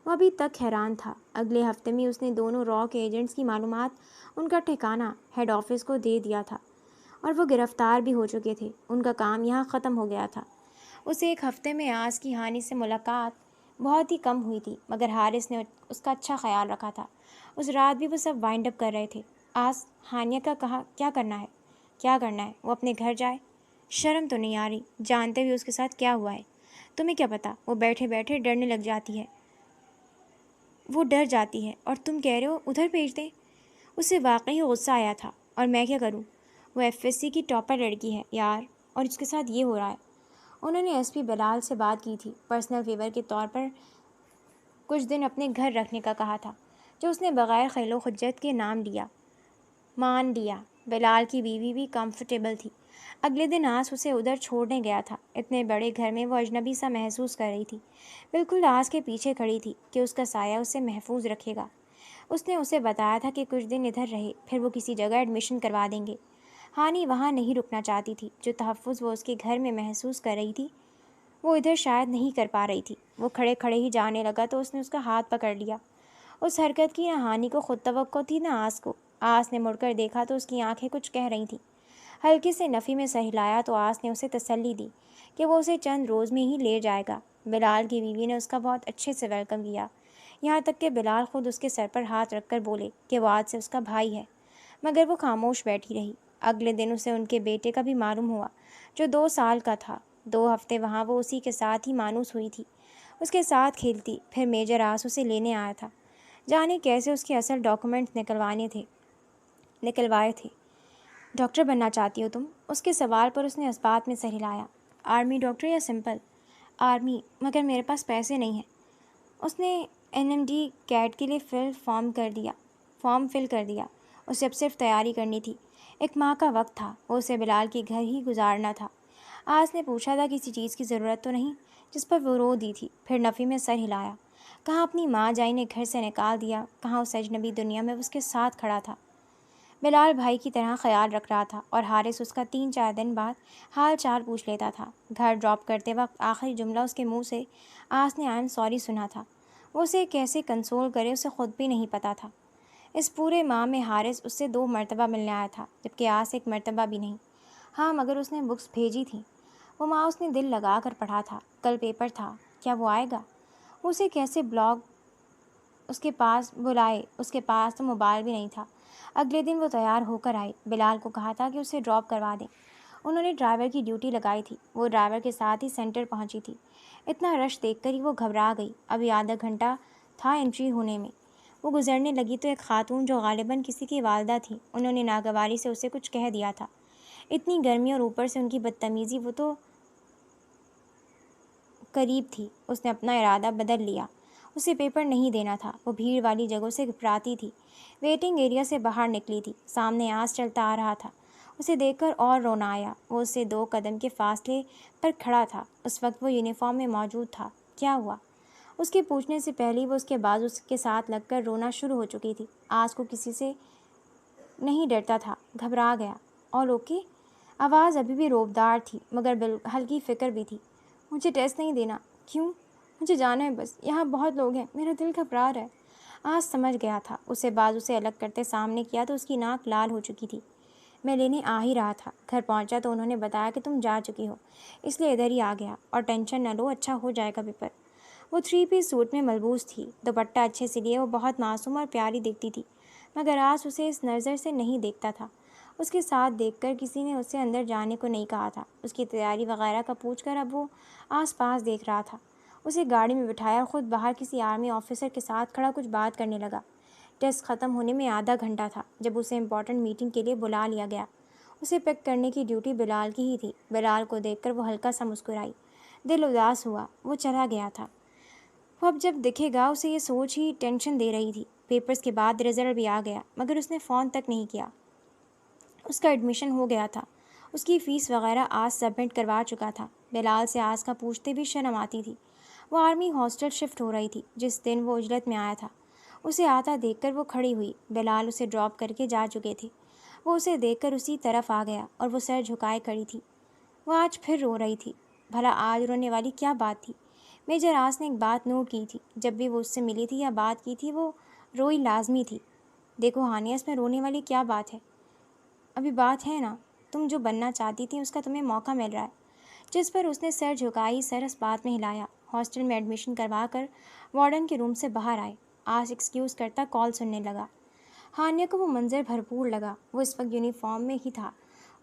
وہ ابھی تک حیران تھا۔ اگلے ہفتے میں اس نے دونوں را کے ایجنٹس کی معلومات ان کا ٹھکانہ ہیڈ آفس کو دے دیا تھا اور وہ گرفتار بھی ہو چکے تھے۔ ان کا کام یہاں ختم ہو گیا تھا۔ اسے 1 ہفتے میں آس کی ہانی سے ملاقات بہت ہی کم ہوئی تھی، مگر حارث نے اس کا اچھا خیال رکھا تھا۔ اس رات بھی وہ سب وائنڈ اپ کر رہے تھے۔ آس ہانیہ کا کہا کیا کرنا ہے؟ کیا کرنا ہے؟ وہ اپنے گھر جائے؟ شرم تو نہیں آ رہی، جانتے ہوئے اس کے ساتھ کیا ہوا ہے؟ تمہیں کیا پتا؟ وہ بیٹھے بیٹھے ڈرنے لگ جاتی ہے۔ وہ ڈر جاتی ہے اور تم کہہ رہے ہو ادھر بھیج دیں؟ اسے واقعی غصہ آیا تھا۔ اور میں کیا کروں؟ وہ FSC کی ٹاپر لڑکی ہے یار، اور اس کے ساتھ یہ ہو رہا ہے۔ انہوں نے SP بلال سے بات کی تھی، پرسنل فیور کے طور پر کچھ دن اپنے گھر رکھنے کا کہا تھا، جو اس نے بغیر خیل و حجت کے مان لیا۔ بلال کی بیوی بھی کمفرٹیبل تھی۔ اگلے دن آس اسے ادھر چھوڑنے گیا تھا۔ اتنے بڑے گھر میں وہ اجنبی سا محسوس کر رہی تھی۔ بالکل آس کے پیچھے کھڑی تھی کہ اس کا سایہ اسے محفوظ رکھے گا۔ اس نے اسے بتایا تھا کہ کچھ دن ادھر رہے، پھر وہ کسی جگہ ایڈمیشن کروا دیں گے۔ ہانی وہاں نہیں رکنا چاہتی تھی۔ جو تحفظ وہ اس کے گھر میں محسوس کر رہی تھی وہ ادھر شاید نہیں کر پا رہی تھی۔ وہ کھڑے کھڑے ہی جانے لگا تو اس نے اس کا ہاتھ پکڑ لیا۔ اس حرکت کی نہ ہانی کو خود توقع تھی نہ آس کو۔ آس نے مڑ کر دیکھا تو اس کی آنکھیں کچھ کہہ رہی تھیں۔ ہلکے سے نفی میں سہ ہلایا تو آس نے اسے تسلی دی کہ وہ اسے چند روز میں ہی لے جائے گا۔ بلال کی بیوی نے اس کا بہت اچھے سے ویلکم کیا، یہاں تک کہ بلال خود اس کے سر پر ہاتھ رکھ کر بولے کہ وہ آج سے اس کا بھائی ہے، مگر وہ خاموش بیٹھی رہی۔ اگلے دن اسے ان کے بیٹے کا بھی معلوم ہوا، جو 2 سال کا تھا۔ 2 ہفتے وہاں وہ اسی کے ساتھ ہی مانوس ہوئی تھی، اس کے ساتھ کھیلتی۔ پھر میجر آس اسے لینے آیا تھا، جانے کیسے اس کے اصل ڈاکومنٹ نکلوائے تھے۔ ڈاکٹر بننا چاہتی ہو تم؟ اس کے سوال پر اس نے اسبات میں سر ہلایا۔ آرمی ڈاکٹر یا سمپل؟ آرمی، مگر میرے پاس پیسے نہیں ہیں۔ اس نے NMD کیٹ کے لیے فارم فل کر دیا۔ اسے اب صرف تیاری کرنی تھی۔ 1 ماہ کا وقت تھا، وہ اسے بلال کے گھر ہی گزارنا تھا۔ آس نے پوچھا تھا کسی چیز کی ضرورت تو نہیں، جس پر وہ رو دی تھی۔ پھر نفی میں سر ہلایا۔ کہاں اپنی ماں جائی نے گھر سے نکال دیا، کہاں اس اجنبی دنیا میں اس کے ساتھ کھڑا تھا، بلال بھائی کی طرح خیال رکھ رہا تھا، اور حارث اس کا 3-4 دن بعد حال چال پوچھ لیتا تھا۔ گھر ڈراپ کرتے وقت آخری جملہ اس کے منہ سے آس نے آئی ایم سوری سنا تھا۔ وہ اسے کیسے کنسول کرے اسے خود بھی نہیں پتا تھا۔ اس پورے ماہ میں حارث اس سے 2 مرتبہ ملنے آیا تھا، جبکہ آج 1 مرتبہ بھی نہیں۔ ہاں مگر اس نے بکس بھیجی تھیں، وہ ماہ اس نے دل لگا کر پڑھا تھا۔ کل پیپر تھا، کیا وہ آئے گا؟ اسے کیسے بلاگ اس کے پاس بلائے؟ اس کے پاس تو موبائل بھی نہیں تھا۔ اگلے دن وہ تیار ہو کر آئی۔ بلال کو کہا تھا کہ اسے ڈراپ کروا دیں۔ انہوں نے ڈرائیور کی ڈیوٹی لگائی تھی۔ وہ ڈرائیور کے ساتھ ہی سینٹر پہنچی تھی۔ اتنا رش دیکھ کر ہی وہ گھبرا گئی۔ ابھی آدھا گھنٹہ تھا انٹری ہونے میں۔ وہ گزرنے لگی تو ایک خاتون جو غالباً کسی کی والدہ تھی، انہوں نے ناگواری سے اسے کچھ کہہ دیا تھا۔ اتنی گرمی اور اوپر سے ان کی بدتمیزی، وہ تو قریب تھی۔ اس نے اپنا ارادہ بدل لیا۔ اسے پیپر نہیں دینا تھا۔ وہ بھیڑ والی جگہوں سے گھبراتی تھی۔ ویٹنگ ایریا سے باہر نکلی تھی۔ سامنے آس چلتا آ رہا تھا۔ اسے دیکھ کر اور رونا آیا۔ وہ اس سے 2 قدم کے فاصلے پر کھڑا تھا۔ اس وقت وہ یونیفارم میں موجود تھا۔ کیا ہوا؟ اس کے پوچھنے سے پہلے وہ اس کے بازو کے ساتھ لگ کر رونا شروع ہو چکی تھی۔ آج کو کسی سے نہیں ڈرتا تھا۔ گھبرا گیا۔ اور اوکے؟ آواز ابھی بھی روبدار تھی مگر ہلکی فکر بھی تھی۔ مجھے ٹیسٹ نہیں دینا۔ کیوں؟ مجھے جانا ہے بس، یہاں بہت لوگ ہیں، میرا دل گھبرا رہا ہے۔ آج سمجھ گیا تھا۔ اسے بازو سے الگ کرتے سامنے کیا تو اس کی ناک لال ہو چکی تھی۔ میں لینے آ ہی رہا تھا۔ گھر پہنچا تو انہوں نے بتایا کہ تم جا چکی ہو، اس لیے ادھر ہی آ گیا۔ اور ٹینشن نہ لو، اچھا ہو جائے گا پیپر۔ وہ 3 پیس سوٹ میں ملبوس تھی۔ دوپٹہ اچھے سے لیے وہ بہت معصوم اور پیاری دکھتی تھی، مگر آج اسے اس نظر سے نہیں دیکھتا تھا۔ اس کے ساتھ دیکھ کر کسی نے اسے اندر جانے کو نہیں کہا تھا۔ اس کی تیاری وغیرہ کا پوچھ کر اب وہ آس پاس دیکھ رہا تھا۔ اسے گاڑی میں بٹھایا اور خود باہر کسی آرمی آفیسر کے ساتھ کھڑا کچھ بات کرنے لگا۔ ٹیسٹ ختم ہونے میں آدھا گھنٹہ تھا جب اسے امپورٹنٹ میٹنگ کے لیے بلا لیا گیا۔ اسے پک کرنے کی ڈیوٹی بلال کی ہی تھی۔ بلال کو دیکھ کر وہ ہلکا سا مسکرائی۔ دل اداس ہوا۔ وہ چلا گیا تھا۔ وہ اب جب دکھے گا، اسے یہ سوچ ہی ٹینشن دے رہی تھی۔ پیپرز کے بعد رزلٹ بھی آ گیا مگر اس نے فون تک نہیں کیا۔ اس کا ایڈمیشن ہو گیا تھا۔ اس کی فیس وغیرہ آج سبمٹ کروا چکا تھا۔ بلال سے آج کا پوچھتے بھی شرم آتی تھی۔ وہ آرمی ہاسٹل شفٹ ہو رہی تھی جس دن وہ اجلت میں آیا تھا۔ اسے آتا دیکھ کر وہ کھڑی ہوئی۔ بلال اسے ڈراپ کر کے جا چکے تھے۔ وہ اسے دیکھ کر اسی طرف آ گیا اور وہ سر جھکائے کھڑی تھی۔ وہ آج پھر رو رہی تھی۔ بھلا آج رونے والی کیا بات تھی؟ میجر آس نے ایک بات نوٹ کی تھی۔ جب بھی وہ اس سے ملی تھی یا بات کی تھی، وہ روئی لازمی تھی۔ دیکھو ہانیہ، اس میں رونے والی کیا بات ہے؟ ابھی بات ہے نا، تم جو بننا چاہتی تھی اس کا تمہیں موقع مل رہا ہے۔ جس پر اس نے سر جھکائی، سر اس بات میں ہلایا۔ ہاسٹل میں ایڈمیشن کروا کر وارڈن کے روم سے باہر آئے۔ آج ایکسکیوز کرتا کال سننے لگا۔ ہانیہ کو وہ منظر بھرپور لگا۔ وہ اس وقت یونیفارم میں ہی تھا۔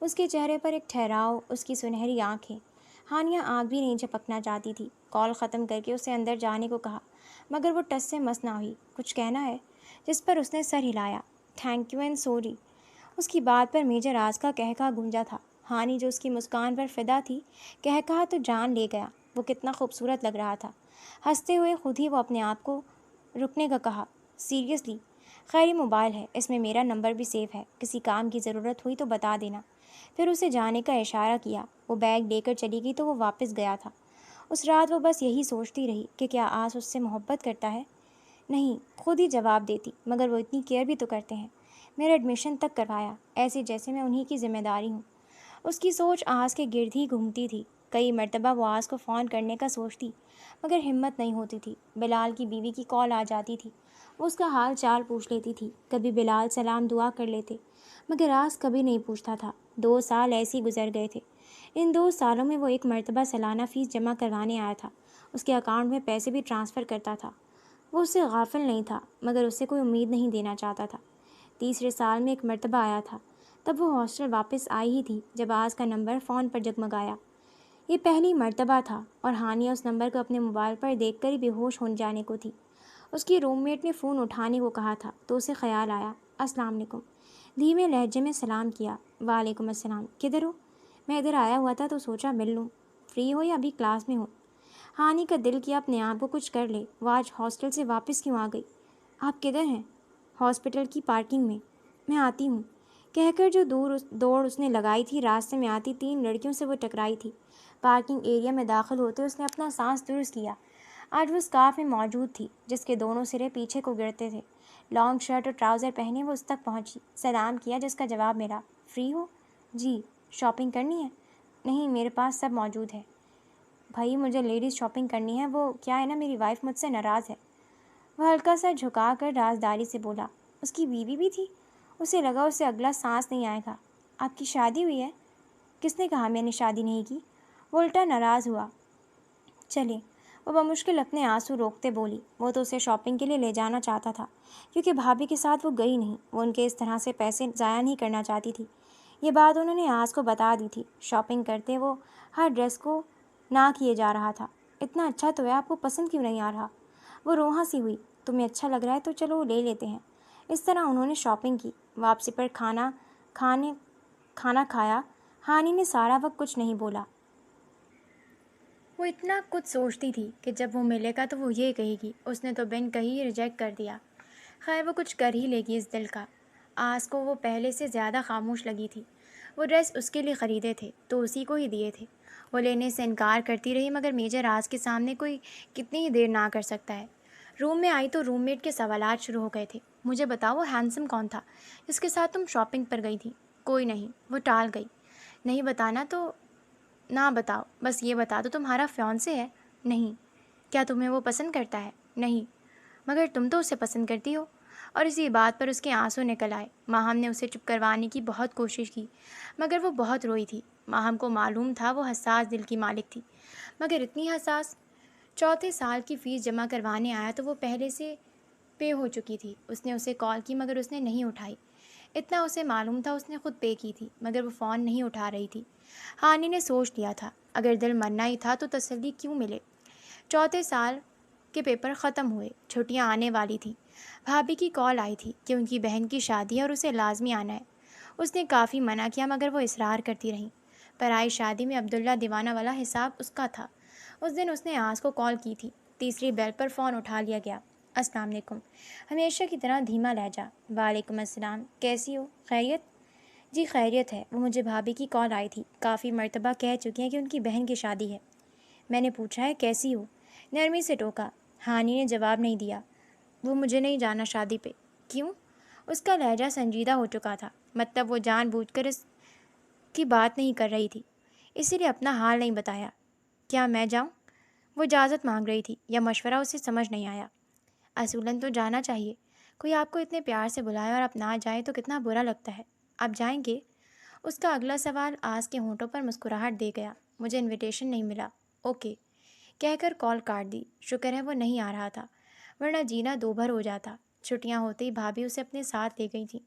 اس کے چہرے پر ایک ٹھہراؤ، اس کی سنہری آنکھیں۔ ہانیہ آنکھ بھی نہیں جھپکنا چاہتی تھی۔ کال ختم کر کے اسے اندر جانے کو کہا مگر وہ ٹس سے مس نہ ہوئی۔ کچھ کہنا ہے؟ جس پر اس نے سر ہلایا۔ Thank you and sorry. اس کی بات پر میجر آج کا کہکہا گونجا تھا۔ ہانی جو اس کی مسکان پر فدا تھی، کہکہا تو جان لے گیا۔ وہ کتنا خوبصورت لگ رہا تھا۔ ہنستے ہوئے خود ہی وہ اپنے آپ کو رکنے کا کہا۔ سیریسلی؟ خیر یہ موبائل ہے، اس میں میرا نمبر بھی سیو ہے، کسی کام کی ضرورت ہوئی تو بتا دینا۔ پھر اسے جانے کا اشارہ کیا۔ وہ بیگ لے کر چلی گئی تو وہ واپس گیا تھا۔ اس رات وہ بس یہی سوچتی رہی کہ کیا آس اس سے محبت کرتا ہے؟ نہیں، خود ہی جواب دیتی، مگر وہ اتنی کیئر بھی تو کرتے ہیں۔ میرا ایڈمیشن تک کروایا، ایسے جیسے میں انہی کی ذمہ داری ہوں۔ اس کی سوچ آس کے گرد ہی گھومتی تھی۔ کئی مرتبہ وہ آس کو فون کرنے کا سوچتی مگر ہمت نہیں ہوتی تھی۔ بلال کی بیوی کی کال آ جاتی تھی۔ وہ اس کا حال چال پوچھ لیتی تھی۔ کبھی بلال سلام دعا کر لیتے مگر آس کبھی نہیں پوچھتا تھا۔ 2 سال ایسے ہی گزر گئے تھے۔ ان 2 سالوں میں وہ 1 مرتبہ سالانہ فیس جمع کروانے آیا تھا۔ اس کے اکاؤنٹ میں پیسے بھی ٹرانسفر کرتا تھا۔ وہ اس سے غافل نہیں تھا مگر اس سے کوئی امید نہیں دینا چاہتا تھا۔ تیسرے سال میں 1 مرتبہ آیا تھا۔ تب وہ ہاسٹل واپس آئی ہی تھی جب آس کا نمبر فون پر جگمگایا۔ یہ پہلی مرتبہ تھا اور ہانیہ اس نمبر کو اپنے موبائل پر دیکھ کر ہی بے ہوش ہو جانے کو تھی۔ اس کی روم میٹ نے فون اٹھانے کو کہا تھا تو اسے خیال آیا۔ السلام علیکم۔ دھیمے لہجے میں سلام کیا۔ وعلیکم السلام، کدھر ہو؟ میں ادھر آیا ہوا تھا تو سوچا مل لوں۔ فری ہو یا ابھی کلاس میں ہو؟ ہانی کا دل کیا اپنے آپ کو کچھ کر لے۔ وہ آج ہاسٹل سے واپس کیوں آ گئی؟ آپ کدھر ہیں؟ ہاسپٹل کی پارکنگ میں۔ میں آتی ہوں، کہہ کر جو دوڑ اس نے لگائی تھی، راستے میں آتی 3 لڑکیوں سے وہ ٹکرائی تھی۔ پارکنگ ایریا میں داخل ہوتے اس نے اپنا سانس درست کیا۔ آج وہ اسکارف میں موجود تھی جس کے دونوں سرے پیچھے کو گرتے تھے۔ لانگ شرٹ اور ٹراؤزر پہنے وہ اس تک پہنچی۔ سلام کیا جس کا جواب ملا۔ فری ہو؟ جی۔ شاپنگ کرنی ہے؟ نہیں، میرے پاس سب موجود ہے۔ بھائی مجھے لیڈیز شاپنگ کرنی ہے، وہ کیا ہے نا، میری وائف مجھ سے ناراض ہے۔ وہ ہلکا سا جھکا کر رازداری سے بولا۔ اس کی بیوی بھی تھی؟ اسے لگا اسے اگلا سانس نہیں آئے گا۔ آپ کی شادی ہوئی ہے؟ کس نے کہا میں نے شادی نہیں کی؟ وہ الٹا ناراض ہوا۔ چلے، وہ بمشکل اپنے آنسو روکتے بولی۔ وہ تو اسے شاپنگ کے لیے لے جانا چاہتا تھا، کیونکہ بھابھی کے ساتھ وہ گئی نہیں۔ وہ ان کے اس طرح سے پیسے ضائع نہیں کرنا چاہتی تھی۔ یہ بات انہوں نے آج کو بتا دی تھی۔ شاپنگ کرتے وہ ہر ڈریس کو نہ کیے جا رہا تھا۔ اتنا اچھا تو ہے، آپ کو پسند کیوں نہیں آ رہا؟ وہ روحاں سی ہوئی۔ تمہیں اچھا لگ رہا ہے تو چلو وہ لے لیتے ہیں۔ اس طرح انہوں نے شاپنگ کی۔ واپسی پر کھانا کھایا۔ ہانی نے سارا وقت کچھ نہیں بولا۔ وہ اتنا کچھ سوچتی تھی کہ جب وہ ملے گا تو وہ یہ کہے گی اس نے تو بن کہیں ریجیکٹ کر دیا۔ خیر، وہ کچھ کر ہی لے گی اس دل کا۔ آج کو وہ پہلے سے زیادہ خاموش لگی تھی۔ وہ ڈریس اس کے لیے خریدے تھے تو اسی کو ہی دیے تھے۔ وہ لینے سے انکار کرتی رہی، مگر میجر آج کے سامنے کوئی کتنی ہی دیر نہ کر سکتا ہے۔ روم میں آئی تو روم میٹ کے سوالات شروع ہو گئے تھے۔ مجھے بتاؤ، وہ ہینڈسم کون تھا جس کے ساتھ تم شاپنگ پر گئی تھی؟ کوئی نہیں، وہ ٹال گئی۔ نہیں بتانا تو نہ بتاؤ، بس یہ بتا دو تمہارا فیانسے ہے؟ نہیں۔ کیا تمہیں وہ پسند کرتا ہے؟ نہیں۔ مگر تم تو اسے پسند کرتی ہو۔ اور اسی بات پر اس کے آنسو نکل آئے۔ ماہم نے اسے چپ کروانے کی بہت کوشش کی، مگر وہ بہت روئی تھی۔ ماہم کو معلوم تھا وہ حساس دل کی مالک تھی، مگر اتنی حساس؟ چوتھے سال کی فیس جمع کروانے آیا تو وہ پہلے سے پے ہو چکی تھی۔ اس نے اسے کال کی مگر اس نے نہیں اٹھائی۔ اتنا اسے معلوم تھا اس نے خود پے کی تھی، مگر وہ فون نہیں اٹھا رہی تھی۔ ہانی نے سوچ لیا تھا اگر دل مرنا ہی تھا تو تسلی کیوں ملے۔ چوتھے سال کے پیپر ختم ہوئے، چھٹیاں آنے والی تھیں۔ بھابھی کی کال آئی تھی کہ ان کی بہن کی شادی ہے اور اسے لازمی آنا ہے۔ اس نے کافی منع کیا مگر وہ اصرار کرتی رہیں۔ پرائی شادی میں عبداللہ دیوانہ والا حساب اس کا تھا۔ اس دن اس نے آج کو کال کی تھی۔ تیسری بیل پر فون اٹھا لیا گیا۔ السلام علیکم، ہمیشہ کی طرح دھیما لہجہ۔ وعلیکم السلام، کیسی ہو؟ خیریت؟ جی خیریت ہے۔ وہ مجھے بھابھی کی کال آئی تھی، کافی مرتبہ کہہ چکی ہیں کہ ان کی بہن کی شادی ہے۔ میں نے پوچھا ہے کیسی ہو؟ نرمی سے ٹوکا۔ ہانی نے جواب نہیں دیا۔ وہ مجھے نہیں جانا شادی پہ۔ کیوں؟ اس کا لہجہ سنجیدہ ہو چکا تھا، مطلب وہ جان بوجھ کر اس کی بات نہیں کر رہی تھی، اسی لیے اپنا حال نہیں بتایا۔ کیا میں جاؤں؟ وہ اجازت مانگ رہی تھی یا مشورہ اسے سمجھ نہیں آیا۔ اصولاً تو جانا چاہیے، کوئی آپ کو اتنے پیار سے بلائے اور آپ نہ جائیں تو کتنا برا لگتا ہے۔ آپ جائیں گے؟ اس کا اگلا سوال آس کے ہونٹوں پر مسکراہٹ دے گیا۔ مجھے انویٹیشن نہیں ملا۔ اوکے کہہ کر کال کاٹ دی۔ شکر ہے وہ نہیں آ رہا تھا، ورنہ جینا دو بھر ہو جاتا۔ چھٹیاں ہوتے ہی بھابھی اسے اپنے ساتھ لے گئی تھی،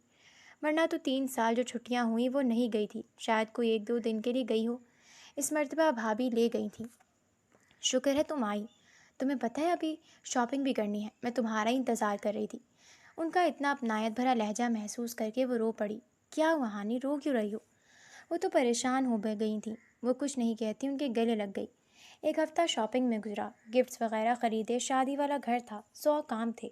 ورنہ تو 3 سال جو چھٹیاں ہوئیں وہ نہیں گئی تھی، شاید کوئی 1-2 دن کے لیے گئی ہو۔ اس مرتبہ بھابھی لے گئی تھی۔ شکر ہے تم آئی۔ تمہیں پتہ ہے ابھی شاپنگ بھی کرنی ہے، میں تمہارا ہی انتظار کر رہی تھی۔ ان کا اتنا اپنائیت بھرا لہجہ محسوس کر کے وہ رو پڑی۔ کیا ہوا ہانی، رو کیوں رہی ہو؟ وہ تو پریشان ہو گئی تھیں۔ وہ کچھ نہیں کہتی، ان کے گلے لگ گئی۔ 1 ہفتہ شاپنگ میں گزرا، گفٹس وغیرہ خریدے، شادی والا گھر تھا، 100 کام تھے۔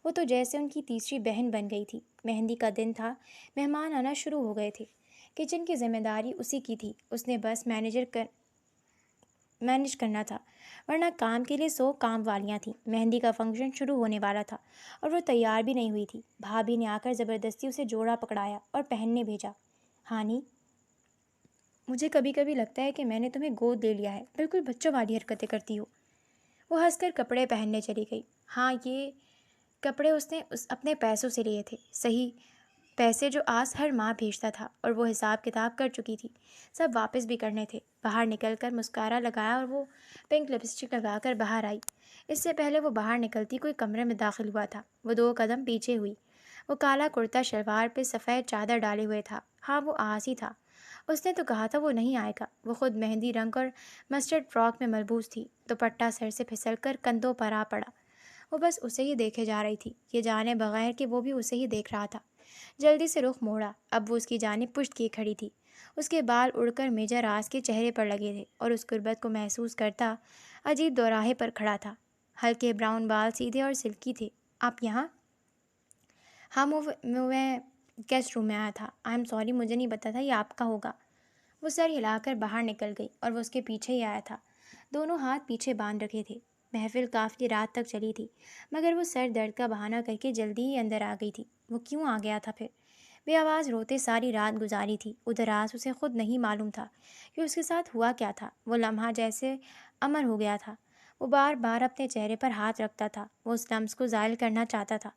وہ تو جیسے ان کی تیسری بہن بن گئی تھی۔ مہندی کا دن تھا، مہمان آنا شروع ہو گئے تھے۔ کچن کی ذمہ داری اسی کی تھی، اس نے بس مینج کرنا تھا، ورنہ کام کے لیے 100 کام والیاں تھیں۔ مہندی کا فنکشن شروع ہونے والا تھا اور وہ تیار بھی نہیں ہوئی تھی۔ بھابھی نے آ کر زبردستی اسے جوڑا پکڑایا اور پہننے بھیجا۔ ہانی، مجھے کبھی کبھی لگتا ہے کہ میں نے تمہیں گود لے لیا ہے، بالکل بچوں والی حرکتیں کرتی ہو۔ وہ ہنس کر کپڑے پہننے چلی گئی۔ ہاں، یہ کپڑے اس نے اپنے پیسوں سے لیے تھے، صحیح پیسے جو آس ہر ماہ بھیجتا تھا، اور وہ حساب کتاب کر چکی تھی، سب واپس بھی کرنے تھے۔ باہر نکل کر مسکارا لگایا اور وہ پنک لپسٹک لگا کر باہر آئی۔ اس سے پہلے وہ باہر نکلتی کوئی کمرے میں داخل ہوا تھا، وہ 2 قدم پیچھے ہوئی۔ وہ کالا کرتا شلوار پہ سفید چادر ڈالے ہوئے تھا۔ ہاں، وہ آس ہی تھا۔ اس نے تو کہا تھا وہ نہیں آئے گا۔ وہ خود مہندی رنگ اور مسٹرڈ فراک میں ملبوس تھی، دوپٹہ سر سے پھسل کر کندھوں پر آ پڑا۔ وہ بس اسے ہی دیکھے جا رہی تھی، یہ جانے بغیر کہ وہ بھی اسے ہی دیکھ رہا تھا۔ جلدی سے رخ موڑا، اب وہ اس کی جانب پشت کیے کھڑی تھی۔ اس کے بال اڑ کر میجر آس کے چہرے پر لگے تھے اور اس غربت کو محسوس کرتا عجیب دوراہے پر کھڑا تھا۔ ہلکے براؤن بال سیدھے اور سلکی تھے۔ آپ یہاں؟ ہاں، میں گیسٹ روم میں آیا تھا۔ آئی ایم سوری، مجھے نہیں پتا تھا یہ آپ کا ہوگا۔ وہ سر ہلا کر باہر نکل گئی اور وہ اس کے پیچھے ہی آیا تھا، دونوں ہاتھ پیچھے باندھ رکھے تھے۔ محفل کافی رات تک چلی تھی، مگر وہ سر درد کا بہانہ کر کے جلدی ہی اندر آ گئی تھی۔ وہ کیوں آ گیا تھا پھر؟ بے آواز روتے ساری رات گزاری تھی۔ ادراس اسے خود نہیں معلوم تھا کہ اس کے ساتھ ہوا کیا تھا۔ وہ لمحہ جیسے امر ہو گیا تھا۔ وہ بار بار اپنے چہرے پر ہاتھ رکھتا تھا۔ وہ اس لمس کو زائل کرنا چاہتا تھا،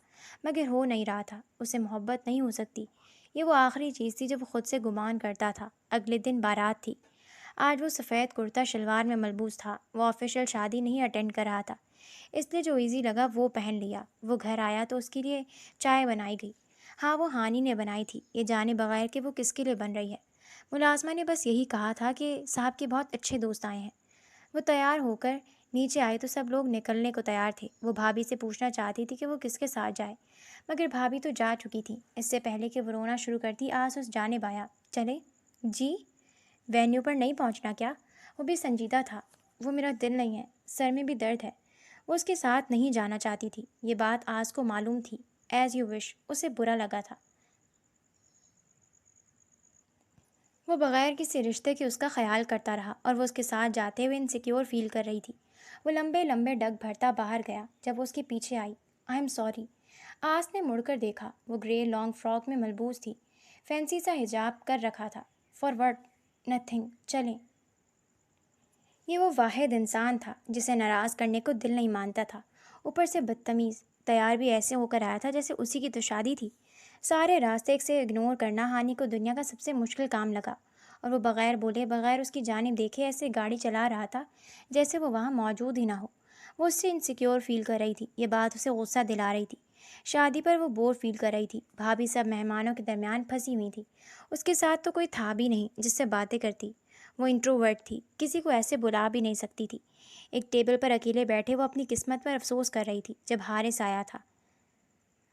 مگر ہو نہیں رہا تھا، اسے محبت نہیں ہو سکتی۔ یہ وہ آخری چیز تھی جو وہ خود سے گمان کرتا تھا۔ اگلے دن بارات تھی۔ آج وہ سفید کرتا شلوار میں ملبوس تھا۔ وہ آفیشیل شادی نہیں اٹینڈ کر رہا تھا، اس لیے جو ایزی لگا وہ پہن لیا۔ وہ گھر آیا تو اس کے لیے چائے بنائی گئی۔ ہاں، وہ ہانی نے بنائی تھی، یہ جانے بغیر کہ وہ کس کے لیے بن رہی ہے۔ ملازمہ نے بس یہی کہا تھا کہ صاحب کے بہت اچھے دوست آئے ہیں۔ وہ تیار ہو کر نیچے آئی تو سب لوگ نکلنے کو تیار تھے۔ وہ بھابھی سے پوچھنا چاہتی تھی کہ وہ کس کے ساتھ جائے، مگر بھابھی تو جا چکی تھی۔ اس سے پہلے کہ وہ رونا شروع کرتی، آس اس جانب آیا۔ چلے جی؟ وینیو پر نہیں پہنچنا کیا؟ وہ بھی سنجیدہ تھا۔ وہ میرا دل نہیں ہے، سر میں بھی درد ہے۔ وہ اس کے ساتھ نہیں جانا چاہتی تھی۔ یہ بات آس کو معلوم تھی۔ ایز یو وش، اسے برا لگا تھا۔ وہ بغیر کسی رشتے کے اس کا خیال کرتا رہا اور وہ اس کے ساتھ جاتے ہوئے انسیکیور فیل کر رہی تھی۔ وہ لمبے لمبے ڈگ بھرتا باہر گیا۔ جب وہ اس کے پیچھے آئی، آئی ایم سوری۔ آس نے مڑ کر دیکھا۔ وہ گرے لانگ فراک میں ملبوس تھی، فینسی سا حجاب کر رکھا تھا۔ For what? نتھنگ، چلیں۔ یہ وہ واحد انسان تھا جسے ناراض کرنے کو دل نہیں مانتا تھا، اوپر سے بدتمیز۔ تیار بھی ایسے ہو کر آیا تھا جیسے اسی کی تو شادی تھی۔ سارے راستے سے اگنور کرنا ہانی کو دنیا کا سب سے مشکل کام لگا، اور وہ بغیر بولے، بغیر اس کی جانب دیکھے ایسے گاڑی چلا رہا تھا جیسے وہ وہاں موجود ہی نہ ہو۔ وہ اس سے انسیکیور فیل کر رہی تھی۔ یہ بات اسے غصہ دلا رہی تھی۔ شادی پر وہ بور فیل کر رہی تھی۔ بھابھی سب مہمانوں کے درمیان پھنسی ہوئی تھی۔ اس کے ساتھ تو کوئی تھا بھی نہیں جس سے باتیں کرتی۔ وہ انٹروورٹ تھی، کسی کو ایسے بلا بھی نہیں سکتی تھی۔ ایک ٹیبل پر اکیلے بیٹھے وہ اپنی قسمت پر افسوس کر رہی تھی جب حارث آیا تھا۔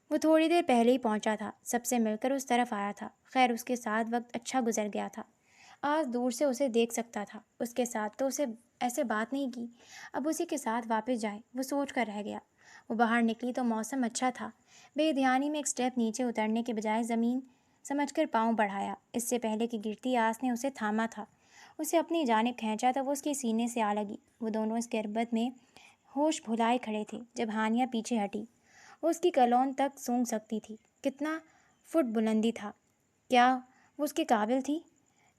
وہ تھوڑی دیر پہلے ہی پہنچا تھا، سب سے مل کر اس طرف آیا تھا۔ خیر، اس کے ساتھ وقت اچھا گزر گیا تھا۔ آج دور سے اسے دیکھ سکتا تھا۔ اس کے ساتھ تو اسے ایسے بات نہیں کی، اب اسی کے ساتھ واپس جائے، وہ سوچ کر رہ گیا۔ وہ باہر نکلی تو موسم اچھا تھا۔ بے دھیانی میں ایک سٹیپ نیچے اترنے کے بجائے زمین سمجھ کر پاؤں بڑھایا۔ اس سے پہلے کہ گرتی، آس نے اسے تھاما تھا، اسے اپنی جانب کھینچا تو وہ اس کے سینے سے آ لگی۔ وہ دونوں اس غربت میں ہوش بھلائے کھڑے تھے جب ہانیہ پیچھے ہٹی۔ وہ اس کی کلون تک سونگھ سکتی تھی۔ کتنا فٹ بلندی تھا؟ کیا وہ اس کے قابل تھی؟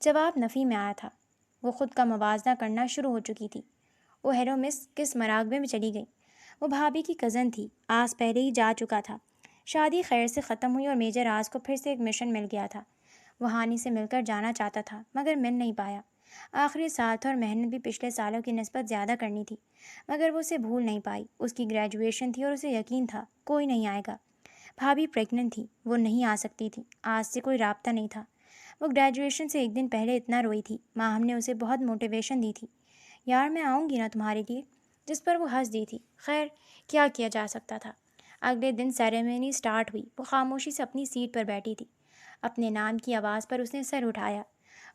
جواب نفی میں آیا تھا۔ وہ خود کا موازنہ کرنا شروع ہو چکی تھی۔ وہ ہیلو مس کس مراقبے میں چلی گئی؟ وہ بھابھی کی کزن تھی۔ آس پہلے ہی جا چکا تھا۔ شادی خیر سے ختم ہوئی اور میجر آس کو پھر سے ایک مشن مل گیا تھا۔ وہ ہانی سے مل کر جانا چاہتا تھا مگر مل نہیں پایا۔ آخری سال تھا اور محنت بھی پچھلے سالوں کی نسبت زیادہ کرنی تھی، مگر وہ اسے بھول نہیں پائی۔ اس کی گریجویشن تھی اور اسے یقین تھا کوئی نہیں آئے گا۔ بھابھی پریگننٹ تھی، وہ نہیں آ سکتی تھی۔ آج سے کوئی رابطہ نہیں تھا۔ وہ گریجویشن سے ایک دن پہلے اتنا روئی تھی۔ ماہم نے اسے بہت موٹیویشن دی تھی، یار میں آؤں گی نا تمہارے لیے، جس پر وہ ہنس دی تھی۔ خیر، کیا کیا جا سکتا تھا۔ اگلے دن سیریمنی سٹارٹ ہوئی۔ وہ خاموشی سے اپنی سیٹ پر بیٹھی تھی۔ اپنے نام کی آواز پر اس نے سر اٹھایا۔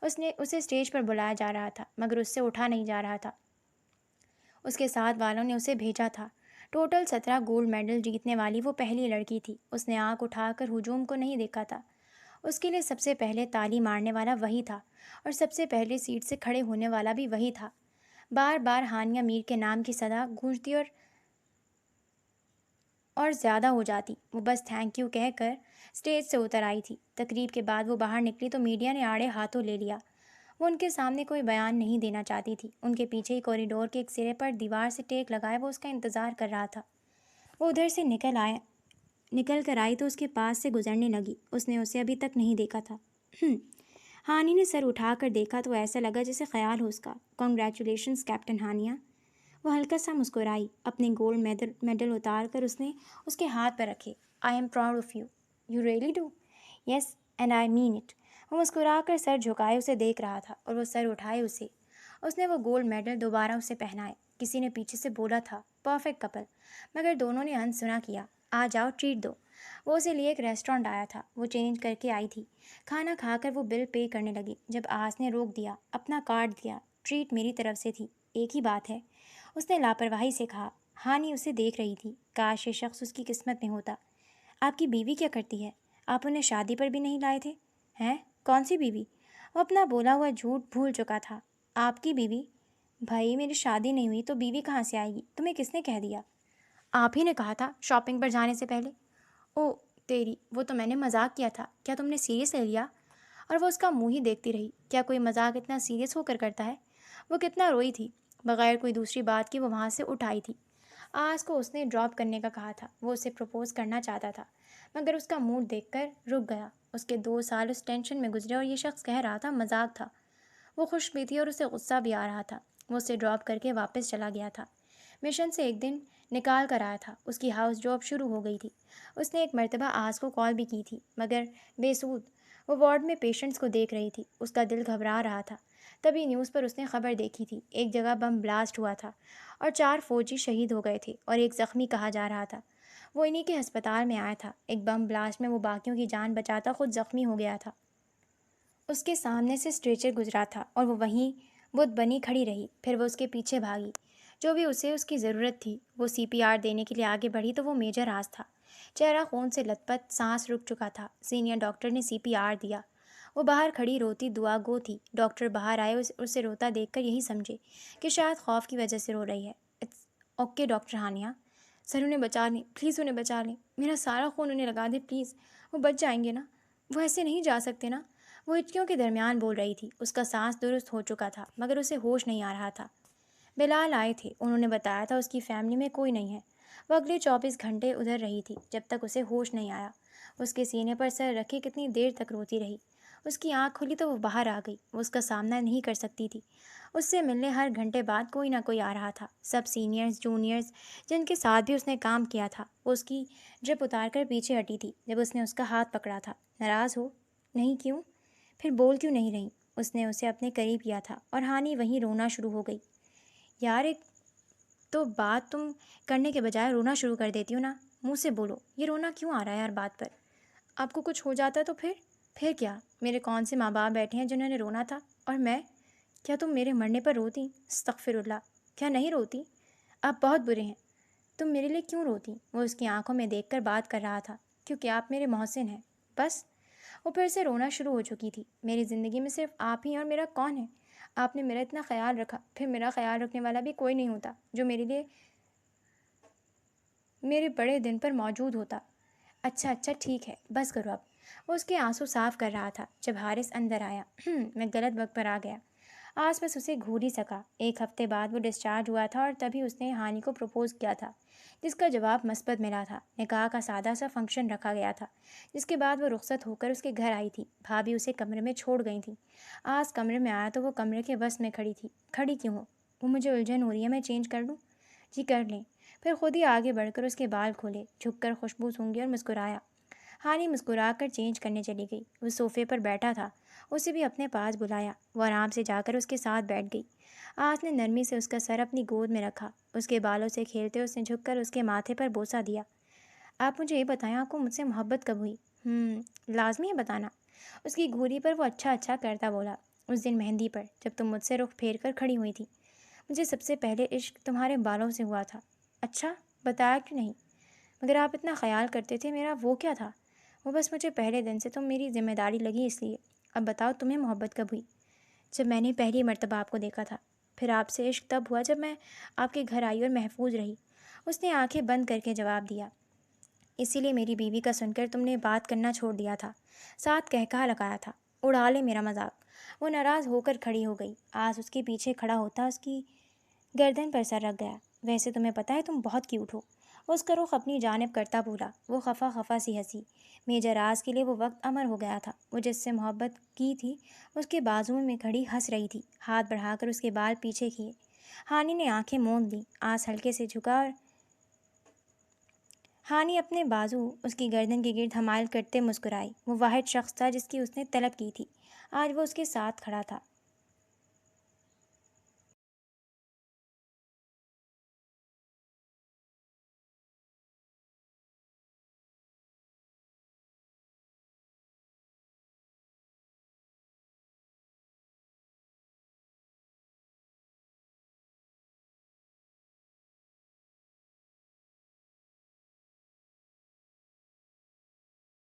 اسے اسٹیج پر بلایا جا رہا تھا مگر اس سے اٹھا نہیں جا رہا تھا۔ اس کے ساتھ والوں نے اسے بھیجا تھا۔ ٹوٹل 17 گولڈ میڈل جیتنے والی وہ پہلی لڑکی تھی۔ اس نے آنکھ اٹھا کر ہجوم کو نہیں دیکھا تھا۔ اس کے لیے سب سے پہلے تالی مارنے والا وہی تھا اور سب سے پہلے سیٹ سے کھڑے ہونے والا بھی وہی تھا۔ بار بار ہانیہ میر کے نام کی صدا گونجتی اور زیادہ ہو جاتی۔ وہ بس تھینک یو کہہ کر اسٹیج سے اتر آئی تھی۔ تقریب کے بعد وہ باہر نکلی تو میڈیا نے آڑے ہاتھوں لے لیا۔ وہ ان کے سامنے کوئی بیان نہیں دینا چاہتی تھی۔ ان کے پیچھے ہی کوریڈور کے ایک سرے پر دیوار سے ٹیک لگائے وہ اس کا انتظار کر رہا تھا۔ وہ ادھر سے نکل کر آئی تو اس کے پاس سے گزرنے لگی۔ اس نے اسے ابھی تک نہیں دیکھا تھا۔ ہانی نے سر اٹھا کر دیکھا تو ایسا لگا جیسے خیال ہو اس کا۔ Congratulations captain Hania. وہ ہلکا سا مسکرائی۔ اپنے گولڈ میڈل اتار کر اس نے اس کے ہاتھ پر رکھے۔ I am proud of you. You really do? Yes and I mean it. وہ مسکرا کر سر جھکائے اسے دیکھ رہا تھا اور وہ سر اٹھائے اسے۔ اس نے وہ گولڈ میڈل دوبارہ اسے پہنائے۔ کسی نے پیچھے سے بولا تھا پرفیکٹ کپل، مگر دونوں نے انسنا کیا۔ آ جاؤ ٹریٹ دو۔ وہ اسے لیے ایک ریسٹورانٹ آیا تھا۔ وہ چینج کر کے آئی تھی۔ کھانا کھا کر وہ بل پے کرنے لگی جب آس نے روک دیا، اپنا کارڈ دیا۔ ٹریٹ میری طرف سے تھی، ایک ہی بات ہے، اس نے لاپرواہی سے کہا۔ ہانی اسے دیکھ رہی تھی۔ کاش یہ شخص اس کی قسمت میں ہوتا۔ آپ کی بیوی کیا کرتی ہے؟ آپ انہیں شادی پر بھی نہیں لائے تھے؟ ہیں؟ کون سی بیوی؟ وہ اپنا بولا ہوا جھوٹ بھول چکا تھا۔ آپ کی بیوی؟ بھائی میری شادی نہیں ہوئی تو بیوی کہاں سے آئے گی؟ تمہیں کس نے کہہ دیا؟ آپ ہی نے کہا تھا شاپنگ پر جانے سے پہلے۔ او تیری، وہ تو میں نے مذاق کیا تھا، کیا تم نے سیریس لے لیا؟ اور وہ اس کا منہ ہی دیکھتی رہی۔ کیا کوئی مذاق اتنا سیریس ہو کر کرتا ہے؟ وہ کتنا روئی تھی۔ بغیر کوئی دوسری بات کی وہ وہاں سے اٹھ آئی تھی۔ آس کو اس نے ڈراپ کرنے کا کہا تھا، وہ اسے پروپوز کرنا چاہتا تھا، مگر اس کا موڈ دیکھ کر رک گیا۔ اس کے 2 سال اس ٹینشن میں گزرے اور یہ شخص کہہ رہا تھا مذاق تھا۔ وہ خوش بھی تھی اور اسے غصہ بھی آ رہا تھا۔ وہ اسے ڈراپ کر کے واپس چلا گیا تھا، مشن سے ایک دن نکال کر آیا تھا۔ اس کی ہاؤس جاب شروع ہو گئی تھی۔ اس نے ایک مرتبہ آس کو کال بھی کی تھی، مگر بے سود۔ وہ وارڈ میں پیشنٹس کو دیکھ رہی تھی، اس کا دل گھبرا رہا تھا۔ تبھی نیوز پر اس نے خبر دیکھی تھی، ایک جگہ بم بلاسٹ ہوا تھا اور 4 فوجی شہید ہو گئے تھے اور ایک زخمی کہا جا رہا تھا۔ وہ انہی کے ہسپتال میں آیا تھا۔ ایک بم بلاسٹ میں وہ باقیوں کی جان بچاتا خود زخمی ہو گیا تھا۔ اس کے سامنے سے اسٹریچر گزرا تھا اور وہ وہیں بت بنی کھڑی رہی۔ پھر وہ اس کے پیچھے بھاگی۔ جو بھی اسے اس کی ضرورت تھی، وہ CPR دینے کے لیے آگے بڑھی تو وہ میجر آس تھا۔ چہرہ خون سے لت پت، سانس رک چکا تھا۔ سینئر ڈاکٹر نے CPR دیا۔ وہ باہر کھڑی روتی دعا گو تھی۔ ڈاکٹر باہر آئے، اسے روتا دیکھ کر یہی سمجھے کہ شاید خوف کی وجہ سے رو رہی ہے۔ اٹس اوکے ڈاکٹر ہانیہ، سر انہیں بچا لیں، پلیز انہیں بچا لیں، میرا سارا خون انہیں لگا دیں پلیز، وہ بچ جائیں گے نا، وہ ایسے نہیں جا سکتے نا۔ وہ ہچکیوں کے درمیان بول رہی تھی۔ اس کا سانس درست ہو چکا تھا، مگر اسے ہوش نہیں آ رہا تھا۔ بلال آئے تھے، انہوں نے بتایا تھا اس کی فیملی میں کوئی نہیں ہے۔ وہ اگلے 24 گھنٹے ادھر رہی تھی جب تک اسے ہوش نہیں آیا۔ اس کے سینے پر سر رکھے کتنی دیر تک روتی رہی۔ اس کی آنکھ کھلی تو وہ باہر آ گئی۔ وہ اس کا سامنا نہیں کر سکتی تھی۔ اس سے ملنے ہر گھنٹے بعد کوئی نہ کوئی آ رہا تھا، سب سینئرز، جونیئرز جن کے ساتھ بھی اس نے کام کیا تھا۔ وہ اس کی ڈرپ اتار کر پیچھے ہٹی تھی جب اس نے اس کا ہاتھ پکڑا تھا۔ ناراض ہو؟ نہیں، کیوں؟ پھر بول کیوں نہیں رہی؟ اس نے اسے اپنے قریب کیا تھا اور ہانی وہیں رونا شروع ہو گئی۔ یار، ایک تو بات تم کرنے کے بجائے رونا شروع کر دیتی ہو نا، منہ سے بولو، یہ رونا کیوں آ رہا ہے یار بات پر؟ آپ کو کچھ ہو جاتا تو پھر کیا؟ میرے کون سے ماں باپ بیٹھے ہیں جنہوں نے رونا تھا، اور میں؟ کیا تم میرے مرنے پر روتی؟ استغفر اللہ، کیا نہیں روتی؟ آپ بہت برے ہیں، تم میرے لیے کیوں روتی؟ وہ اس کی آنکھوں میں دیکھ کر بات کر رہا تھا۔ کیونکہ آپ میرے محسن ہیں، بس۔ وہ پھر سے رونا شروع ہو چکی تھی۔ میری زندگی میں صرف آپ ہی اور میرا کون ہے؟ آپ نے میرا اتنا خیال رکھا، پھر میرا خیال رکھنے والا بھی کوئی نہیں ہوتا جو میرے لیے میرے بڑے دن پر موجود ہوتا۔ اچھا ٹھیک ہے، بس کرو اب۔ وہ اس کے آنسو صاف کر رہا تھا جب حارث اندر آیا۔ میں غلط وقت پر آ گیا۔ آس بس اسے گھور ہی سکا۔ 1 ہفتے بعد وہ ڈسچارج ہوا تھا اور تبھی اس نے ہانی کو پروپوز کیا تھا، جس کا جواب مثبت ملا تھا۔ نکاح کا سادہ سا فنکشن رکھا گیا تھا، جس کے بعد وہ رخصت ہو کر اس کے گھر آئی تھی۔ بھابھی اسے کمرے میں چھوڑ گئی تھیں۔ آس کمرے میں آیا تو وہ کمرے کے وسط میں کھڑی تھی۔ کھڑی کیوں ہو؟ وہ مجھے الجھن ہو رہی ہے، میں چینج کر لوں؟ جی کر لیں۔ پھر خود ہی آگے بڑھ کر اس کے بال کھولے، جھک کر خوشبو سونگھی اور مسکرایا۔ ہانی مسکرا کر چینج کرنے چلی گئی۔ وہ صوفے پر بیٹھا تھا، اسے بھی اپنے پاس بلایا۔ وہ آرام سے جا کر اس کے ساتھ بیٹھ گئی۔ آس نے نرمی سے اس کا سر اپنی گود میں رکھا۔ اس کے بالوں سے کھیلتے اس نے جھک کر اس کے ماتھے پر بوسہ دیا۔ آپ مجھے یہ بتائیں، آپ کو مجھ سے محبت کب ہوئی؟ لازمی ہے بتانا۔ اس کی گھوری پر وہ اچھا کرتا بولا۔ اس دن مہندی پر، جب تم مجھ سے رخ پھیر کر کھڑی ہوئی تھی۔ مجھے سب سے پہلے عشق تمہارے بالوں سے ہوا تھا۔ اچھا، بتایا کیوں نہیں؟ مگر آپ اتنا خیال کرتے تھے میرا، وہ کیا تھا؟ وہ بس مجھے پہلے دن سے تم میری ذمہ داری لگی، اس لیے۔ اب بتاؤ، تمہیں محبت کب ہوئی؟ جب میں نے پہلی مرتبہ آپ کو دیکھا تھا۔ پھر آپ سے عشق تب ہوا جب میں آپ کے گھر آئی اور محفوظ رہی۔ اس نے آنکھیں بند کر کے جواب دیا۔ اسی لیے میری بیوی کا سن کر تم نے بات کرنا چھوڑ دیا تھا، ساتھ کہا لگایا تھا، اڑا لے میرا مذاق۔ وہ ناراض ہو کر کھڑی ہو گئی۔ آس اس کے پیچھے کھڑا ہوتا اس کی گردن پر سر رکھ گیا۔ ویسے تمہیں پتہ ہے تم بہت کیوٹ ہو، اس کا رخ اپنی جانب کرتا بولا۔ وہ خفا سی ہنسی۔ میجر آس کے لیے وہ وقت امر ہو گیا تھا۔ وہ جس سے محبت کی تھی اس کے بازو میں کھڑی ہنس رہی تھی، ہاتھ بڑھا کر اس کے بال پیچھے کیے۔ ہانی نے آنکھیں موند لیں۔ آس ہلکے سے جھکا اور ہانی اپنے بازو اس کی گردن کے گرد حمائل کرتے مسکرائی۔ وہ واحد شخص تھا جس کی اس نے طلب کی تھی۔ آج وہ اس کے ساتھ کھڑا تھا۔